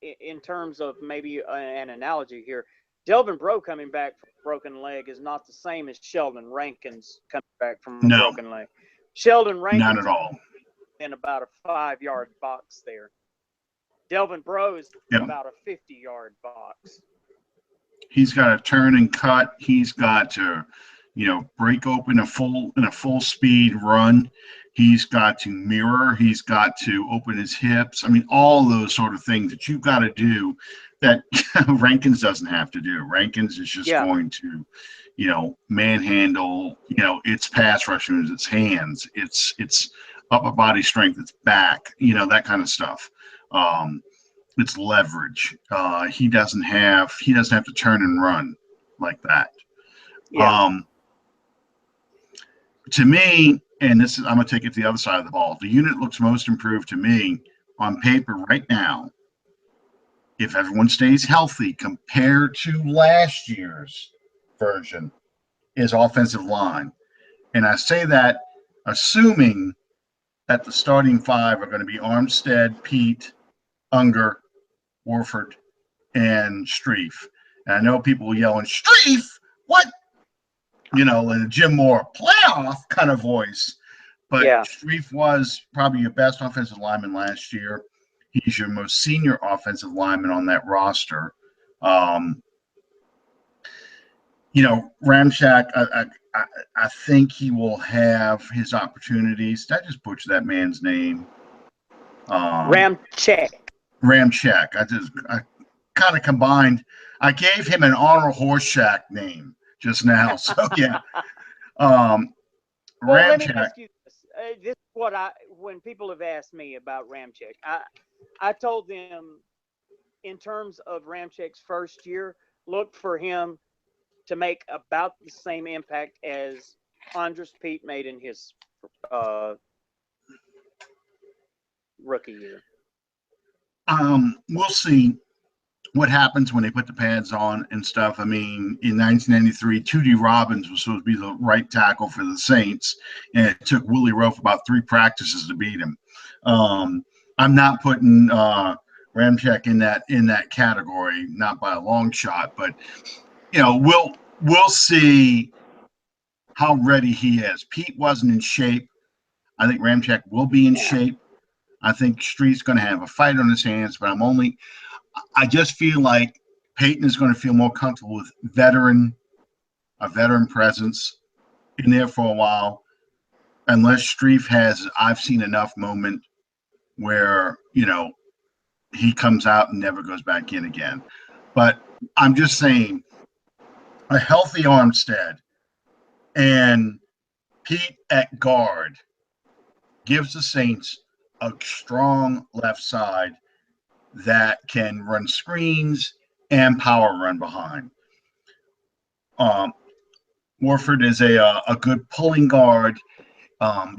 in terms of maybe an analogy here, Delvin Breaux coming back from a broken leg is not the same as Sheldon Rankins coming back from a broken leg. Sheldon Rankins, not at all, in about a 5-yard box there. Delvin Breaux is about a 50-yard box. He's got to turn and cut. He's got to, break open in a full speed run. He's got to mirror. He's got to open his hips. I mean, all those sort of things that you've got to do that Rankins doesn't have to do. Rankins is just going to, manhandle, its pass rushers, its hands, its upper body strength, its back, that kind of stuff. It's leverage. He doesn't have to turn and run like that. Yeah. To me, and I'm gonna take it to the other side of the ball. The unit looks most improved to me on paper right now, if everyone stays healthy compared to last year's version, is offensive line. And I say that assuming that the starting five are going to be Armstead, Pete, Unger, Warford, and Streif. And I know people yelling, "Streif, what?" In a Jim Moore playoff kind of voice. But Streif was probably your best offensive lineman last year. He's your most senior offensive lineman on that roster. Ramchak, I think he will have his opportunities. Did I just butcher that man's name? Ramchak. I kind of combined. I gave him an Honor Horseshack name just now. So yeah. Well, Ramchak. let me ask you this. This is what when people have asked me about Ramchak, I told them, in terms of Ramchak's first year, look for him to make about the same impact as Andres Pete made in his rookie year. We'll see what happens when they put the pads on and stuff. I mean, in 1993, Tootie Robbins was supposed to be the right tackle for the Saints, and it took Willie Rowe about 3 practices to beat him. I'm not putting Ramchak in that category, not by a long shot, but we'll see how ready he is. Pete wasn't in shape. I think Ramchak will be in shape. I think Street's going to have a fight on his hands, but I just feel like Peyton is going to feel more comfortable with a veteran presence in there for a while, unless Streif has, I've seen enough moment where, he comes out and never goes back in again. But I'm just saying, a healthy Armstead and Pete at guard gives the Saints a strong left side that can run screens and power run behind. Warford is a good pulling guard.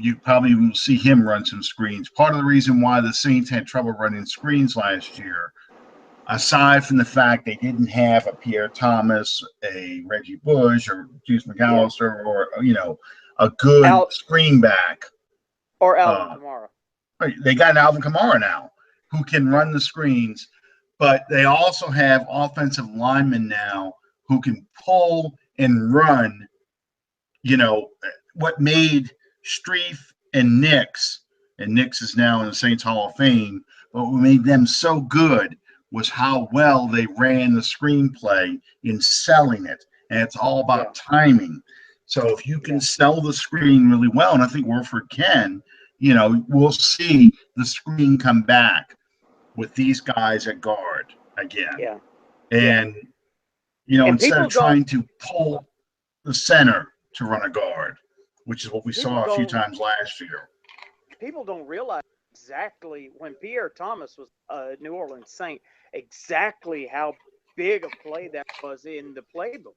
You probably will see him run some screens. Part of the reason why the Saints had trouble running screens last year, aside from the fact they didn't have a Pierre Thomas, a Reggie Bush, or Juice McAllister, or a good screen back, or Alvin Kamara. They got an Alvin Kamara now who can run the screens, but they also have offensive linemen now who can pull and run. What made Streif and Nix is now in the Saints Hall of Fame, but what made them so good was how well they ran the screenplay in selling it. And it's all about timing. So if you can sell the screen really well, and I think Warford can, we'll see the screen come back with these guys at guard again. Yeah. And, instead of trying to pull the center to run a guard, which is what we saw a few times last year. People don't realize exactly when Pierre Thomas was a New Orleans Saint, exactly how big a play that was in the playbook.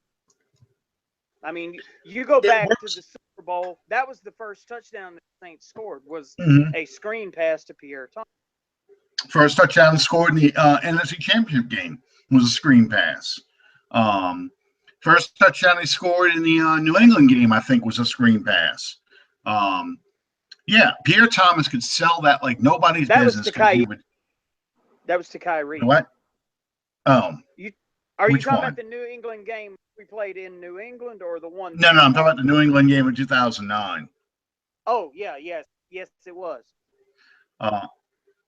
I mean, you go It back to works. the Super Bowl. That was the first touchdown that the Saints scored was Mhm. a screen pass to Pierre Thomas. First touchdown scored in the NFC Championship game was a screen pass. Um, First touchdown he scored in the New England game, I think, was a screen pass. Um, yeah, Pierre Thomas could sell that like nobody's That was business to because he Kai. would. That was to Kyrie. What? Oh, You are you which talking about one? the New England game we played in New England or the one No, that no, we I'm talking won? about the New England game in 2009. Oh yeah, yes, it was. Uh,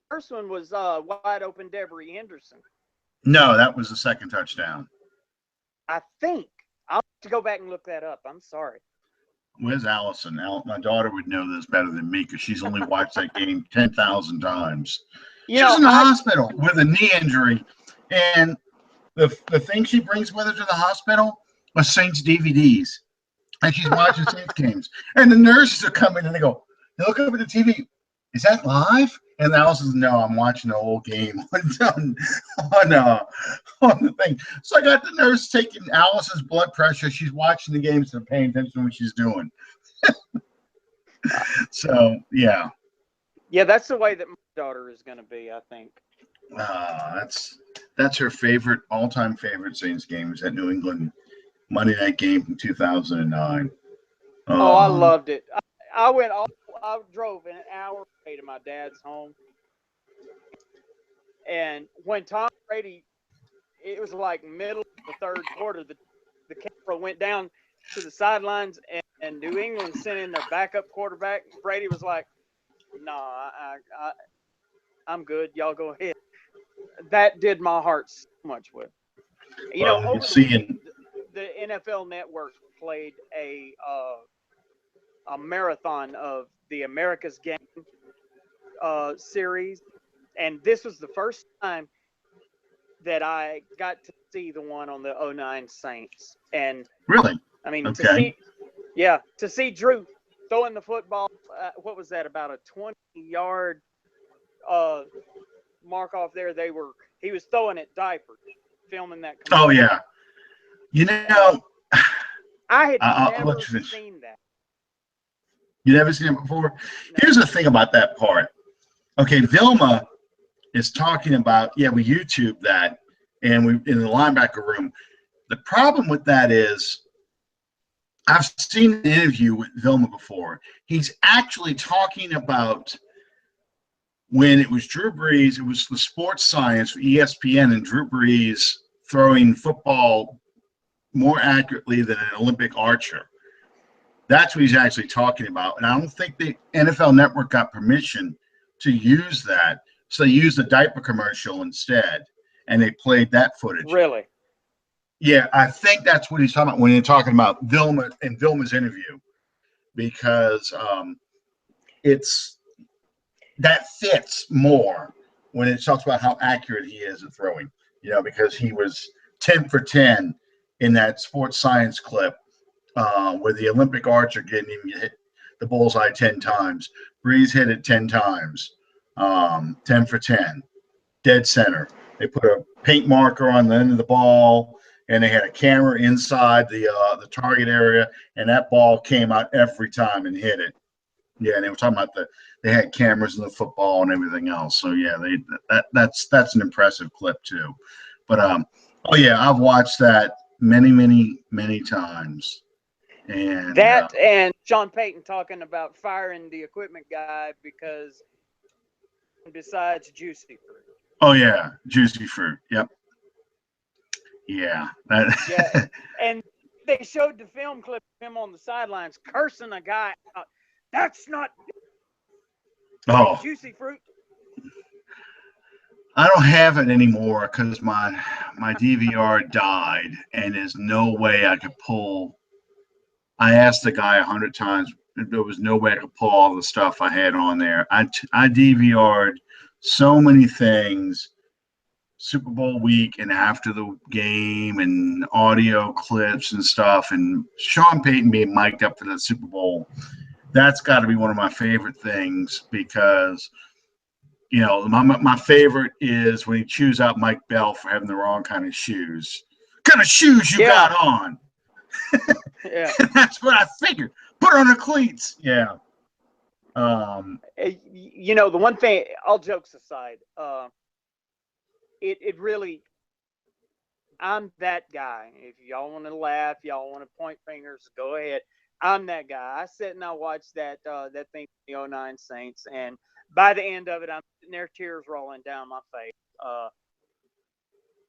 First one was wide open Devery Henderson. no, that was the second touchdown. I think I'll have to go back and look that up. I'm sorry. Where's Allison? My daughter would know this better than me because she's only watched that game 10,000 times. You She was know, in the I hospital with a knee injury, and the thing she brings with her to the hospital are Saints DVDs, and she's watching Saints games. And the nurses are coming, and they look up at the TV. Is that live? And Alice says, no, I'm watching the whole game on the thing. So I got the nurse taking Alice's blood pressure. She's watching the games and paying attention to what she's doing. So yeah, that's the way that my daughter is going to be. I think. that's her favorite, all-time favorite Saints game is that New England Monday night game from 2009. Oh, I loved it. I drove an hour away to my dad's home, and when Tom Brady, it was like middle of the third quarter, the camera went down to the sidelines, and New England sent in their backup quarterback. Brady was like, "No, I'm good. Y'all go ahead." That did my heart so much with. Over the weekend, the NFL Network played a marathon of the America's Game series, and this was the first time that I got to see the one on the '09 Saints. And really? I mean, Okay. to see Drew throwing the football, what was that, about a 20-yard mark off there? He was throwing it diaper, filming that Oh commercial. yeah. You know, I had I'll never let you finish. seen that. You never seen it before? No. Here's the thing about that part. Okay, Vilma is talking about, we YouTube that, and we in the linebacker room. The problem with that is I've seen an interview with Vilma before. He's actually talking about when it was Drew Brees, it was the sports science for ESPN, and Drew Brees throwing football more accurately than an Olympic archer. That's what he's actually talking about. And I don't think the NFL Network got permission to use that. So they used a diaper commercial instead, and they played that footage. Really? Yeah, I think that's what he's talking about when you're talking about Vilma and Vilma's interview, because that fits more when it talks about how accurate he is at throwing, because he was 10 for 10 in that sports science clip where the Olympic archer didn't even hit the bullseye 10 times. Breeze hit it 10 times, 10 for 10, dead center. They put a paint marker on the end of the ball, and they had a camera inside the target area, and that ball came out every time and hit it. Yeah, and they were talking about they had cameras in the football and everything else. So yeah, that's an impressive clip too. But oh yeah, I've watched that many times. And that and Sean Payton talking about firing the equipment guy because besides Juicy Fruit. Oh yeah, Juicy Fruit. Yep. Yeah. Yeah, and they showed the film clip of him on the sidelines cursing a guy out. That's not Juicy Fruit. I don't have it anymore because my DVR died, and there's no way I could pull. I asked the guy 100 times. There was no way I could pull all the stuff I had on there. I DVR'd so many things, Super Bowl week and after the game, and audio clips and stuff. And Sean Payton being mic'd up for the Super Bowl, that's got to be one of my favorite things because my favorite is when he chews out Mike Bell for having the wrong kind of shoes. What kind of shoes you got on? Yeah. That's what I figured. Put on the cleats. Yeah. The one thing, all jokes aside, it really, I'm that guy. If y'all want to laugh, y'all want to point fingers, go ahead. I'm that guy. I sit and I watch that thing, the '09 Saints, and by the end of it, I'm sitting there, tears rolling down my face.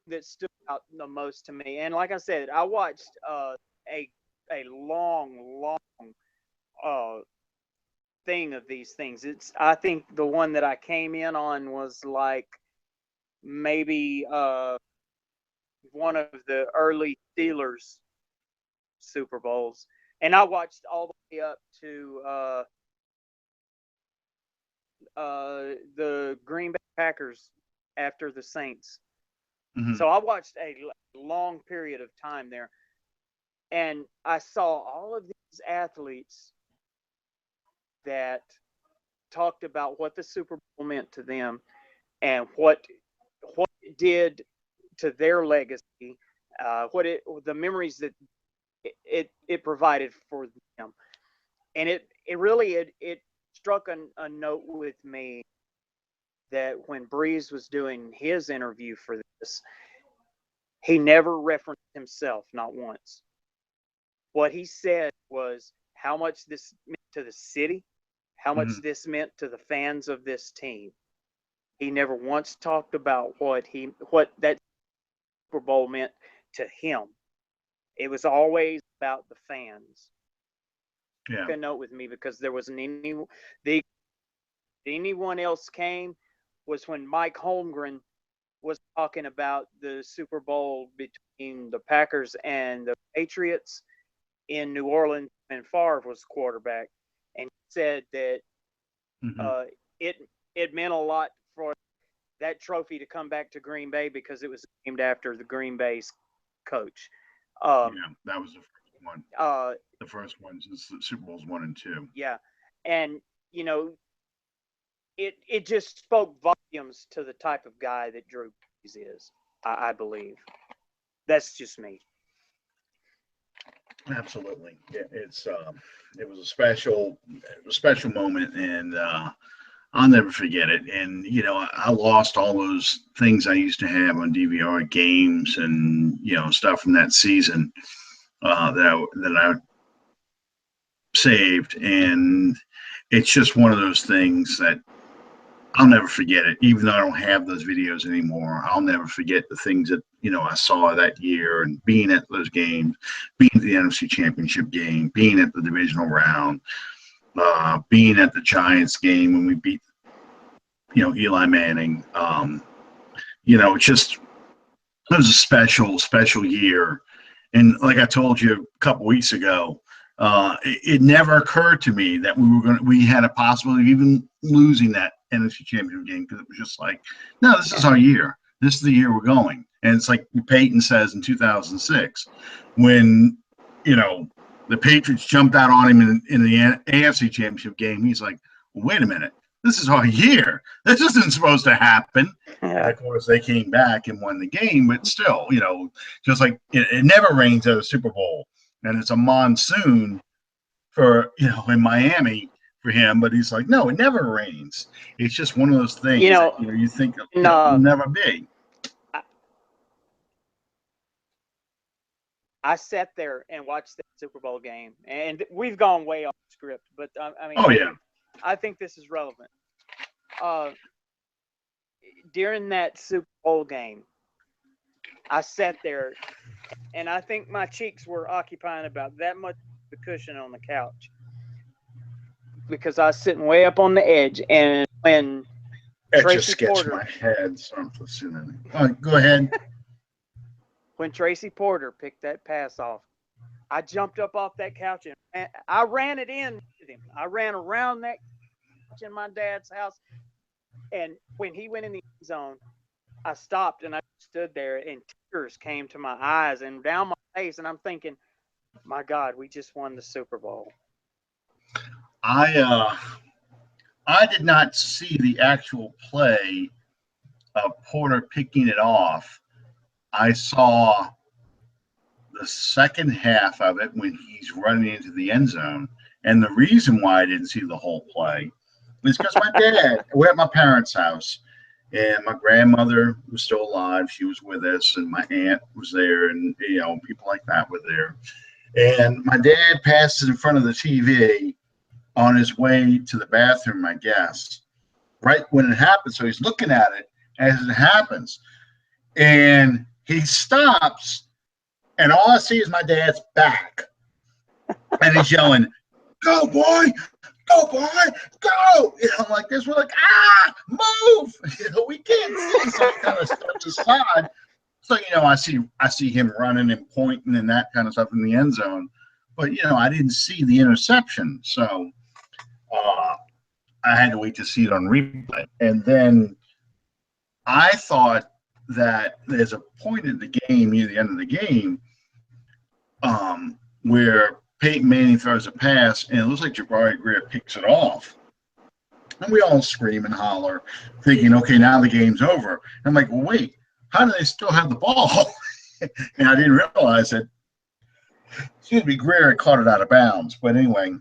That stood out the most to me, and like I said, I watched a long thing of these things. I think the one that I came in on was like maybe one of the early Steelers Super Bowls, and I watched all the way up to the Green Bay Packers after the Saints. Mm-hmm. So I watched a long period of time there, and I saw all of these athletes that talked about what the Super Bowl meant to them and what it did to their legacy, the memories that it provided for them, and it really struck a note with me that when Breeze was doing his interview for this, he never referenced himself, not once. What he said was how much this meant to the city, how much this meant to the fans of this team. He never once talked about what that Super Bowl meant to him. It was always about the fans. Yeah. Took a note with me because there wasn't anyone else came was when Mike Holmgren was talking about the Super Bowl between the Packers and the Patriots in New Orleans when Favre was quarterback, and he said that it meant a lot for that trophy to come back to Green Bay because it was named after the Green Bay's coach. Yeah, that was the first one. The first one since the Super Bowls 1 and 2. Yeah, and it just spoke volumes to the type of guy that Drew Brees is. I believe. That's just me. Absolutely, it was a special moment, and I'll never forget it. And I lost all those things I used to have on DVR, games and stuff from that season that I saved, and it's just one of those things that I'll never forget it. Even though I don't have those videos anymore, I'll never forget the things that I saw that year, and being at those games, being at the NFC Championship game, being at the divisional round, being at the Giants game when we beat Eli Manning. It was a special year, and like I told you a couple weeks ago, it never occurred to me that we had a possibility of even losing that NFC Championship game, because it was just like, no, this is our year. This is the year we're going. And it's like Peyton says in 2006, when the Patriots jumped out on him in the AFC Championship game. He's like, well, wait a minute. This is our year. This isn't supposed to happen. Yeah. Of course, they came back and won the game, but still, just like it never rains at a Super Bowl, and it's a monsoon for in Miami for him. But he's like, no, it never rains. It's just one of those things that you think it'll never be. I sat there and watched the Super Bowl game, and we've gone way off script, but I mean, I think this is relevant. During that Super Bowl game, I sat there, and I think my cheeks were occupying about that much of the cushion on the couch because I was sitting way up on the edge, and when Tracy Porter, my head, so I'm listening. Go ahead. When Tracy Porter picked that pass off, I jumped up off that couch and I ran it in with him. I ran around that couch in my dad's house. And when he went in the end zone, I stopped and I stood there, and tears came to my eyes and down my face. And I'm thinking, my God, we just won the Super Bowl. I did not see the actual play of Porter picking it off. I saw the second half of it when he's running into the end zone. And the reason why I didn't see the whole play is because my dad, we're at my parents' house, and my grandmother was still alive. She was with us, and my aunt was there, and people like that were there. And my dad passes in front of the TV on his way to the bathroom, I guess, right when it happens. So he's looking at it as it happens. And he stops, and all I see is my dad's back. And he's yelling, "Go, boy! Go, boy! Go!" I'm like this. We're like, move! We can't see. So he kind of steps aside. So, I see him running and pointing and that kind of stuff in the end zone. But, I didn't see the interception. So I had to wait to see it on replay. And then I thought that there's a point in the game, near the end of the game, where Peyton Manning throws a pass, and it looks like Jabari Greer picks it off. And we all scream and holler, thinking, okay, now the game's over. And I'm like, well, wait, how do they still have the ball? And I didn't realize that, Greer had caught it out of bounds. But anyway,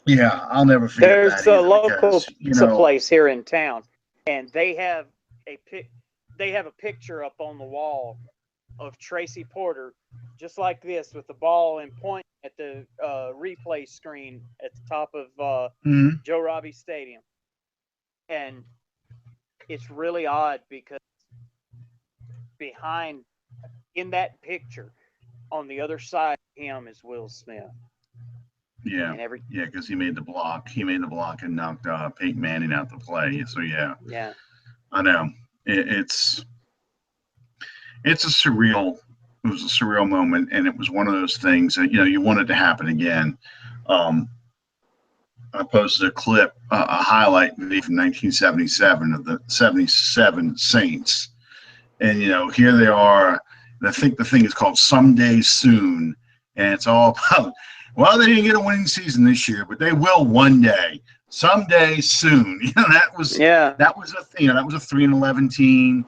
yeah, I'll never forget There's that. a local pizza place here in town, and they have a picture up on the wall of Tracy Porter, just like this, with the ball and point at the replay screen at the top of Joe Robbie Stadium. And it's really odd because in that picture, on the other side of him is Will Smith. Yeah, because he made the block. He made the block and knocked Peyton Manning out the play. So yeah, I know it's a surreal. It was a surreal moment, and it was one of those things that you wanted to happen again. I posted a clip, a highlight from 1977 of the '77 Saints, and here they are. I think the thing is called "Someday Soon," and it's all about. Well, they didn't get a winning season this year, but they will one day, someday soon. That was a that was a 3-11 team.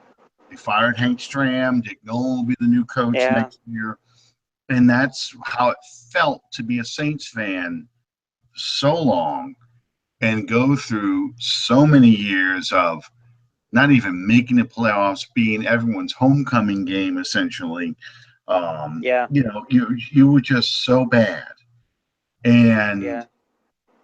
They fired Hank Stram. Dick Nolan will be the new coach next year, and that's how it felt to be a Saints fan so long and go through so many years of not even making the playoffs, being everyone's homecoming game essentially. You were just so bad. And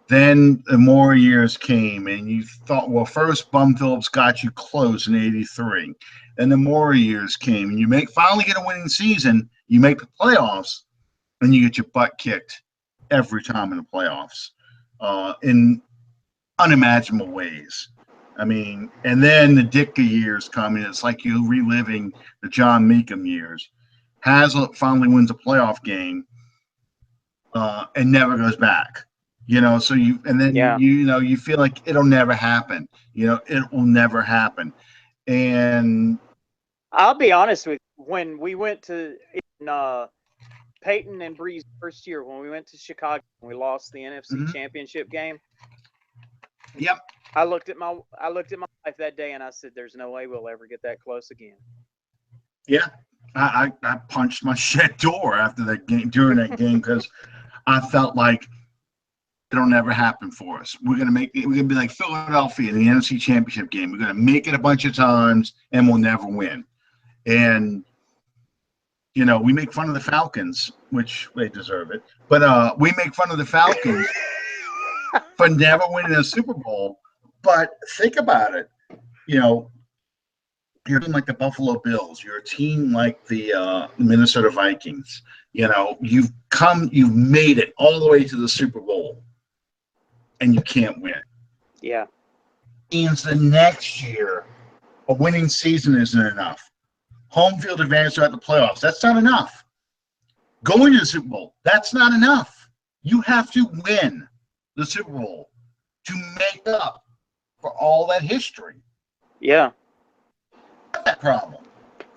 then the more years came, and you thought, well, first Bum Phillips got you close in '83. Then the more years came, and you finally get a winning season, you make the playoffs, and you get your butt kicked every time in the playoffs in unimaginable ways. I mean, and then the Ditka years come, and it's like you're reliving the John Meekum years. Hazlitt finally wins a playoff game. And never goes back, so you feel like it'll never happen, it will never happen. And I'll be honest with you, when we went to Peyton and Bree's first year, when we went to Chicago, we lost the NFC Championship game. Yep. I looked at my wife that day and I said, "There's no way we'll ever get that close again." Yeah, I punched my shed door after that game, during that game, because I felt like it'll never happen for us. We're gonna be like Philadelphia in the NFC Championship game. We're gonna make it a bunch of times and we'll never win. And we make fun of the Falcons, which they deserve it. But we make fun of the Falcons for never winning a Super Bowl. But think about it, you're a team like the Buffalo Bills. You're a team like the Minnesota Vikings. You've made it all the way to the Super Bowl, and you can't win. Yeah. Means the next year, a winning season isn't enough. Home field advantage throughout the playoffs, that's not enough. Going to the Super Bowl, that's not enough. You have to win the Super Bowl to make up for all that history. Yeah. That problem.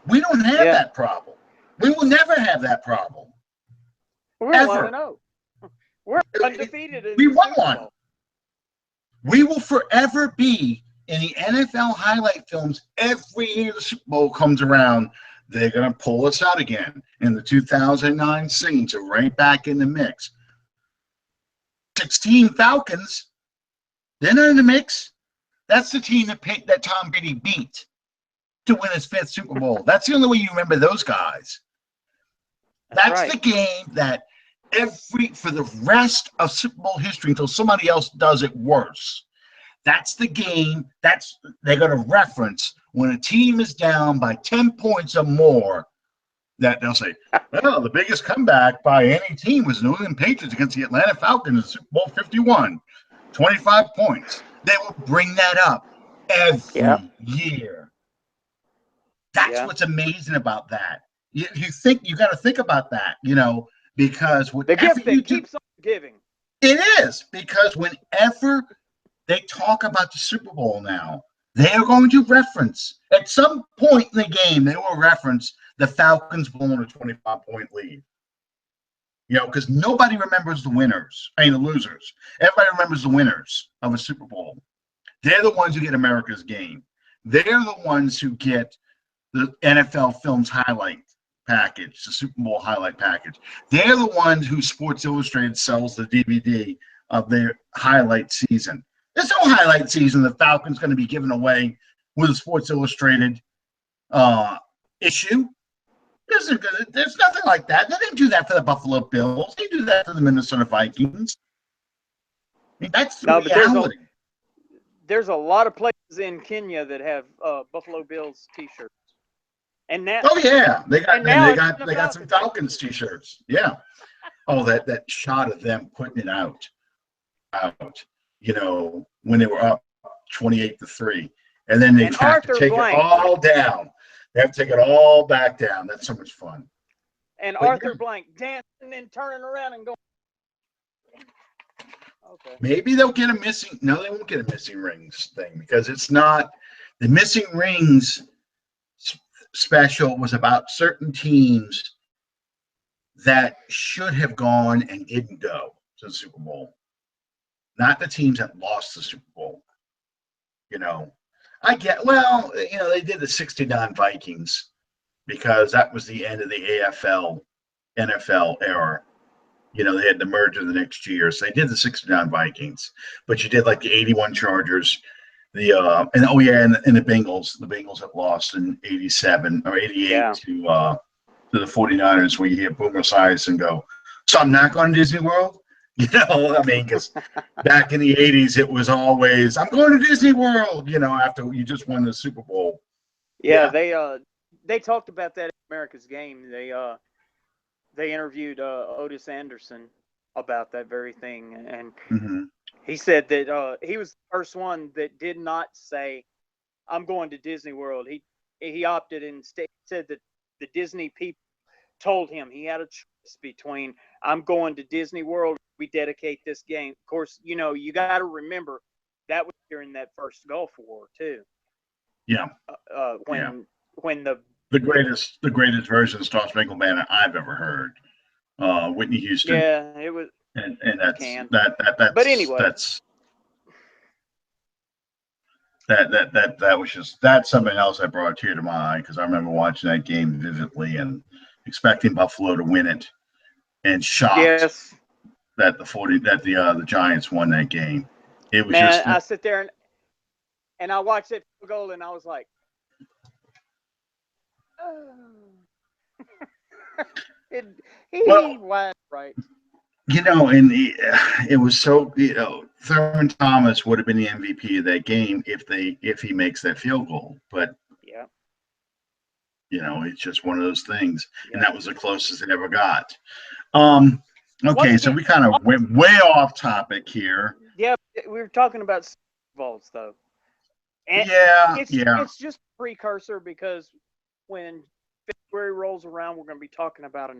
We don't have that problem. We will never have that problem. We're 11-0. We're undefeated. We won one. We will forever be in the NFL highlight films. Every year the Super Bowl comes around, they're going to pull us out again. And the 2009 Saints are right back in the mix. 16 Falcons, they're not in the mix. That's the team that Tom Brady beat to win his 5th Super Bowl. That's the only way you remember those guys. That's right. The game that for the rest of Super Bowl history, until somebody else does it worse, that's the game they're going to reference when a team is down by 10 points or more. That they'll say, well, the biggest comeback by any team was the New England Patriots against the Atlanta Falcons in Super Bowl 51, 25 points. They will bring that up every year. That's what's amazing about that. You got to think about that, because whatever you do, keeps on giving. It is, because whenever they talk about the Super Bowl now, they are going to reference, at some point in the game, they will reference the Falcons blowing a 25-point lead. Because nobody remembers the losers. Everybody remembers the winners of a Super Bowl. They're the ones who get America's game. They're the ones who get the NFL Films highlight package, the Super Bowl highlight package. They're the ones who Sports Illustrated sells the DVD of their highlight season. There's no highlight season the Falcons going to be given away with a Sports Illustrated issue. There's nothing like that. They didn't do that for the Buffalo Bills. They do that for the Minnesota Vikings. I mean, that's the reality. There's a lot of places in Kenya that have Buffalo Bills T-shirts. And now, they got some Falcons T-shirts. Yeah. Oh, that shot of them putting it out. When they were up 28-3, and then they have to take it all down. They have to take it all back down. That's so much fun. And Arthur Blank dancing and turning around and going. Okay. Maybe they'll get a missing. No, they won't get a missing rings thing, because it's not the missing rings special was about certain teams that should have gone and didn't go to the Super Bowl, not the teams that lost the Super Bowl. They did the 69 Vikings because that was the end of the AFL NFL era. They had the merger the next year, so they did the 69 Vikings. But you did like the 81 Chargers, and the Bengals. The Bengals have lost in 87 or 88 to the 49ers, where you hear Boomer Esiason go, "So I'm not going to Disney World." Because back in the 80s, it was always, "I'm going to Disney World," after you just won the Super Bowl. Yeah. They talked about that at America's Game. They interviewed Otis Anderson about that very thing. And he said that he was the first one that did not say, "I'm going to Disney World." He opted and said that the Disney people told him he had a choice between, "I'm going to Disney World, we dedicate this game." Of course, you got to remember that was during that first Gulf War too. Yeah. When the greatest version of Star Spangled Banner I've ever heard, Whitney Houston. Yeah, it was. And that's that. But anyway, that was that's something else that brought a tear to my eye, because I remember watching that game vividly and expecting Buffalo to win it, and shocked that the Giants won that game. It was I sit there and I watched that goal and I was like, oh. He was right. And it was so, Thurman Thomas would have been the MVP of that game if he makes that field goal. But it's just one of those things, and that was the closest it ever got. Okay, so we kind of went way off topic here. Yeah, we were talking about vaults though. And it's just a precursor, because when February rolls around, we're going to be talking about it.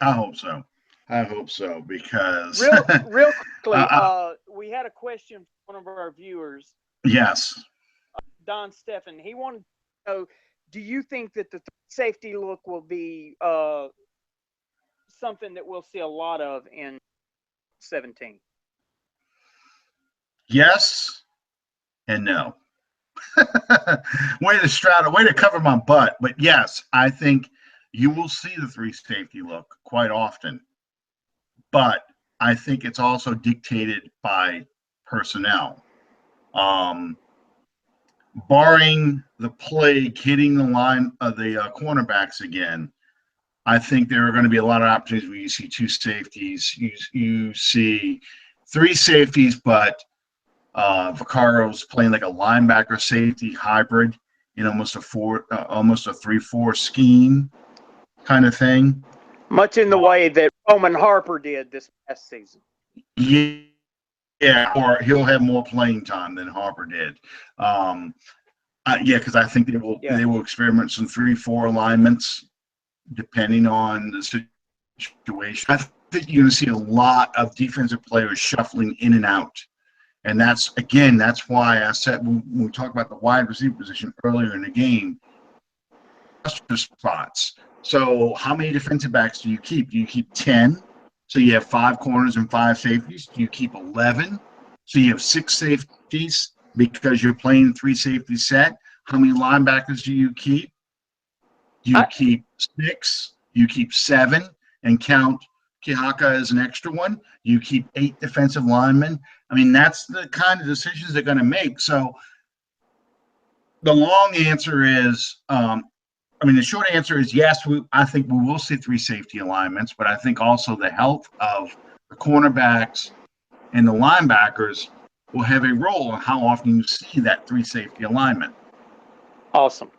I hope so, because real quickly, we had a question from one of our viewers. Yes. Don Steffen. He wanted to know, do you think that the safety look will be something that we'll see a lot of in 17? Yes and no. Way to straddle, way to cover my butt. But yes, I think you will see the three safety look quite often. But I think it's also dictated by personnel. Um, Barring the plague hitting the line of the cornerbacks again, I think there are going to be a lot of opportunities where you see two safeties. You see three safeties, but Vaccaro's playing like a linebacker safety hybrid in almost a 3-4 scheme kind of thing. Much in the way that Roman Harper did this past season. Yeah, or he'll have more playing time than Harper did. Because I think they will experiment some 3-4 alignments depending on the situation. I think you're going to see a lot of defensive players shuffling in and out. And that's why I said when we talked about the wide receiver position earlier in the game, spots. So how many defensive backs do you keep? Do you keep 10? So you have 5 corners and 5 safeties. Do you keep 11? So you have 6 safeties because you're playing 3 safety set. How many linebackers do you keep? Do you keep 6? You keep 7 and count Kihaka as an extra one? You keep 8 defensive linemen? I mean, that's the kind of decisions they're going to make. So the long answer is, the short answer is yes, I think we will see 3 safety alignments, but I think also the health of the cornerbacks and the linebackers will have a role in how often you see that 3 safety alignment. Awesome.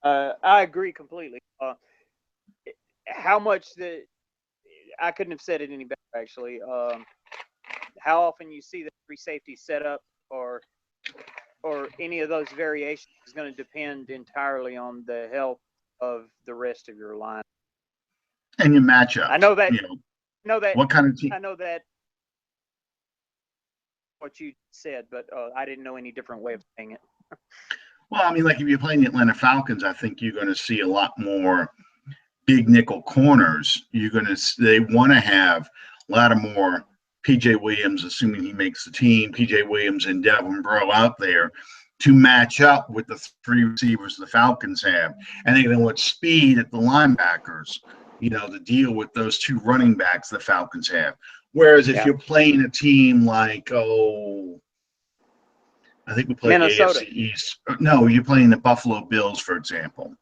I agree completely. How much I couldn't have said it any better, actually. How often you see the 3 safety set up or any of those variations is going to depend entirely on the health of the rest of your line and your matchup. I know that. What kind of team? I know that what you said, but I didn't know any different way of saying it. Well, like if you're playing the Atlanta Falcons, I think you're going to see a lot more big nickel corners. They want to have a lot of more PJ Williams, assuming he makes the team, PJ Williams and Devin Breaux out there to match up with the 3 receivers the Falcons have. And they're going to want speed at the linebackers, to deal with those 2 running backs the Falcons have. Whereas if you're playing a team like, I think we played Minnesota. the AFC East. No, you're playing the Buffalo Bills, for example.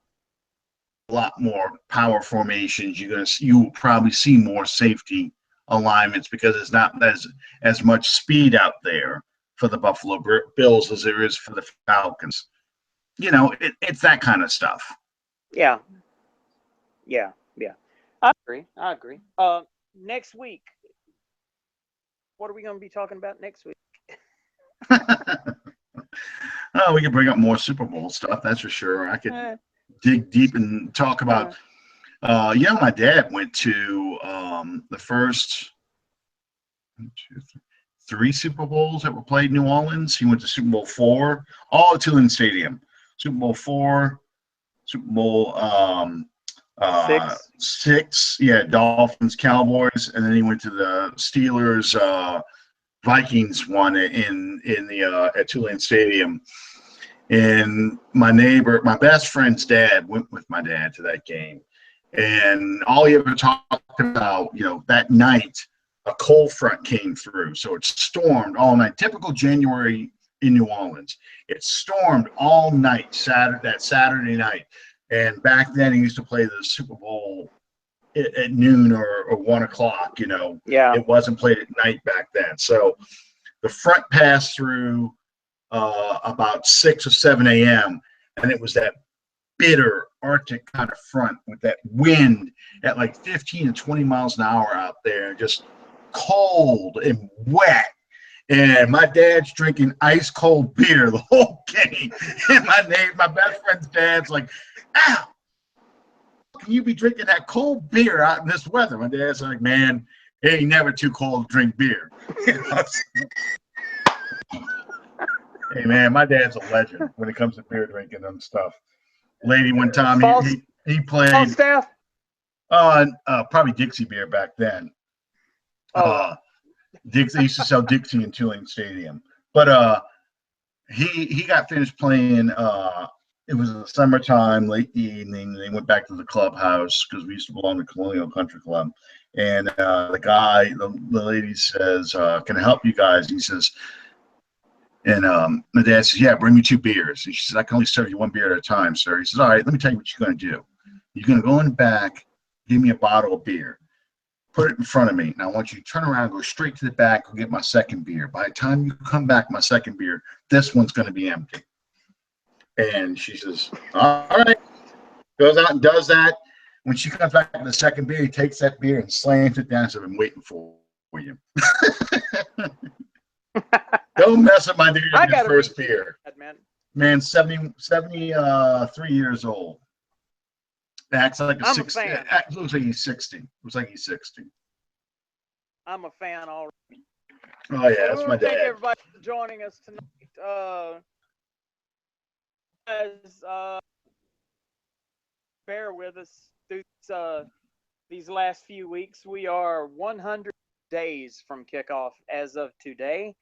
A lot more power formations. You will probably see more safety alignments because it's not as much speed out there for the Buffalo Bills as there is for the Falcons. It's that kind of stuff. Yeah. I agree. Next week, what are we going to be talking about next week? We can bring up more Super Bowl stuff, that's for sure. I could dig deep and talk about my dad went to the first 3 Super Bowls that were played in New Orleans. He went to Super Bowl 4, all at Tulane Stadium. Super Bowl 4, Super Bowl 6, Dolphins, Cowboys, and then he went to the Steelers Vikings one at Tulane Stadium. And my best friend's dad went with my dad to that game. And all he ever talked about, that night, a cold front came through. So it stormed all night. Typical January in New Orleans. It stormed all night, Saturday night. And back then, he used to play the Super Bowl at noon or 1 o'clock, It wasn't played at night back then. So the front passed through about 6 or 7 a.m., and it was that bitter Arctic kind of front with that wind at like 15 to 20 miles an hour out there, just cold and wet. And my dad's drinking ice cold beer the whole game. And my best friend's dad's like, ow, can you be drinking that cold beer out in this weather? My dad's like, man, it ain't never too cold to drink beer. Hey, man, my dad's a legend when it comes to beer drinking and stuff. Lady, one time he played Staff? Probably Dixie beer back then. Dixie used to sell Dixie in Tulane Stadium. But he got finished playing. It was the summertime, late evening. They went back to the clubhouse because we used to belong to Colonial Country Club. And the lady says, "Can I help you guys?" He says, and my dad says, "Yeah, bring me 2 beers." And she says, "I can only serve you 1 beer at a time, sir." He says, "All right, let me tell you what you're going to do. You're going to go in the back, give me a bottle of beer, put it in front of me, and I want you to turn around, go straight to the back, and get my second beer. By the time you come back, my second beer, this one's going to be empty." And she says, "All right." Goes out and does that. When she comes back with the second beer, he takes that beer and slams it down. So I've been waiting for you. Don't mess with my dude on his first beer. Man, 73 years old. Acts like a 60. Looks like he's 60. Looks like he's 60. I'm a fan already. Oh yeah, that's my dad. Thank everybody for joining us tonight. Bear with us through these last few weeks. We are 100 days from kickoff as of today,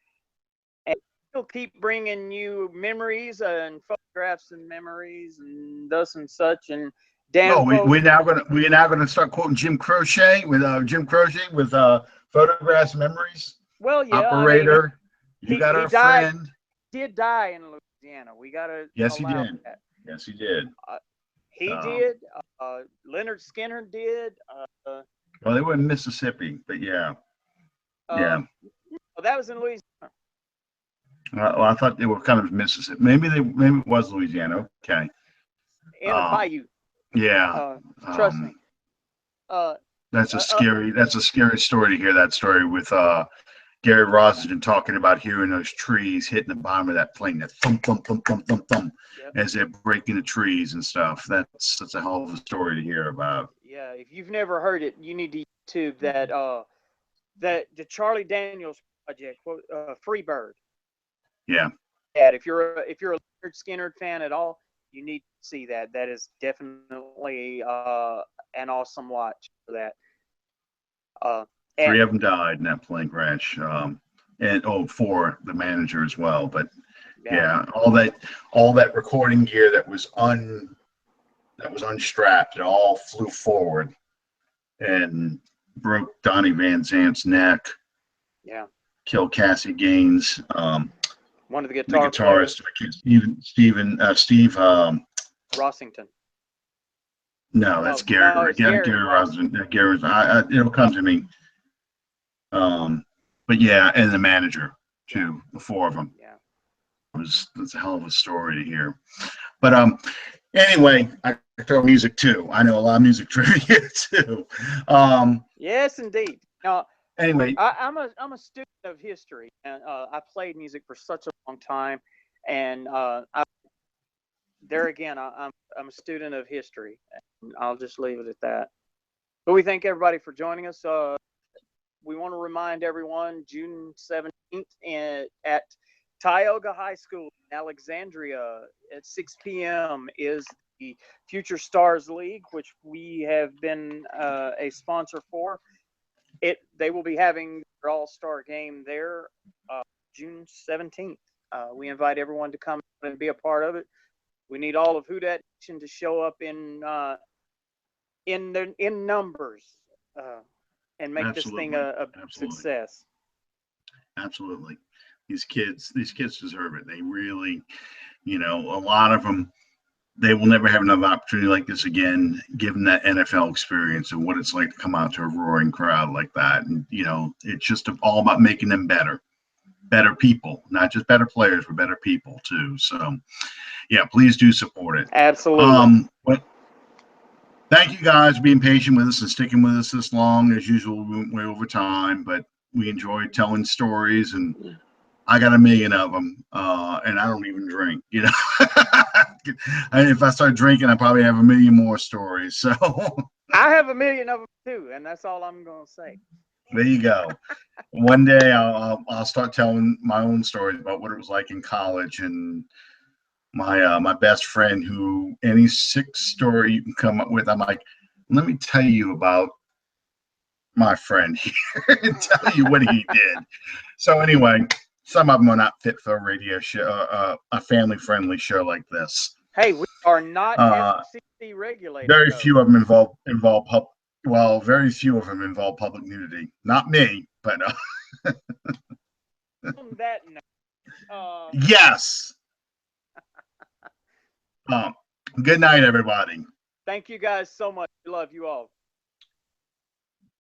and we'll keep bringing you memories and photographs and memories and thus and such. And Dan, we're now gonna start quoting Jim Croce with photographs, memories. Well, yeah, operator, you got our friend. He did die in Louisiana. We gotta. Yes, he did. That. Yes, he did. He did. Leonard Skinner did. Well, they were in Mississippi, but yeah. Yeah. Well, that was in Louisiana. Well, I thought they were kind of Mississippi. Maybe it was Louisiana. Okay. In the bayou. Yeah. Trust me. That's a scary story to hear that story with Gary Rosenden talking about hearing those trees hitting the bottom of that plane, that thump, thump, thump, thump, thump, thump, as they're breaking the trees and stuff. That's a hell of a story to hear about. Yeah, if you've never heard it, you need to YouTube that the Charlie Daniels project, Freebird. Yeah. Yeah, if you're a Leonard Skinner fan at all, you need to see that. That is definitely an awesome watch for that. 3 of them died in that plane crash, and 4, the manager as well. But yeah, all that recording gear that was unstrapped, it all flew forward and broke Donnie Van Zant's neck. Yeah, killed Cassie Gaines. One of the guitarist, Steve Rossington. No, that's Gary. Gary Rossington. Gary. It'll come to me. But yeah, and the manager too, the 4 of them. Yeah, that's a hell of a story to hear. But anyway, I throw music too. I know a lot of music trivia too. Yes, indeed. Now, anyway, I'm a student of history, and I played music for such a long time, and I'm a student of history, and I'll just leave it at that. But we thank everybody for joining us. We want to remind everyone, June 17th at Tioga High School in Alexandria at 6 p.m. is the Future Stars League, which we have been a sponsor for. They will be having their all-star game there June 17th. We invite everyone to come and be a part of it. We need all of Houdat Nation to show up in numbers and make this thing a success. Absolutely. These kids deserve it. They really, a lot of them, they will never have another opportunity like this again, given that NFL experience and what it's like to come out to a roaring crowd like that. And, it's just all about making them better people, not just better players, but better people too. So, yeah, please do support it. Absolutely. But thank you guys for being patient with us and sticking with us this long. As usual, we went way over time, but we enjoyed telling stories, and I got a million of them, and I don't even drink, if I start drinking, I probably have a million more stories. So I have a million of them too, and that's all I'm going to say. There you go. One day I'll start telling my own stories about what it was like in college, and my best friend, who any sick story you can come up with, I'm like, let me tell you about my friend here and tell you what he did. So anyway, some of them are not fit for a radio show, a family-friendly show like this. Hey, we are not FCC regulated. Very though. few of them involve well, very few of them involve public nudity. Not me, but On that note, yes. Good night, everybody. Thank you guys so much. We love you all.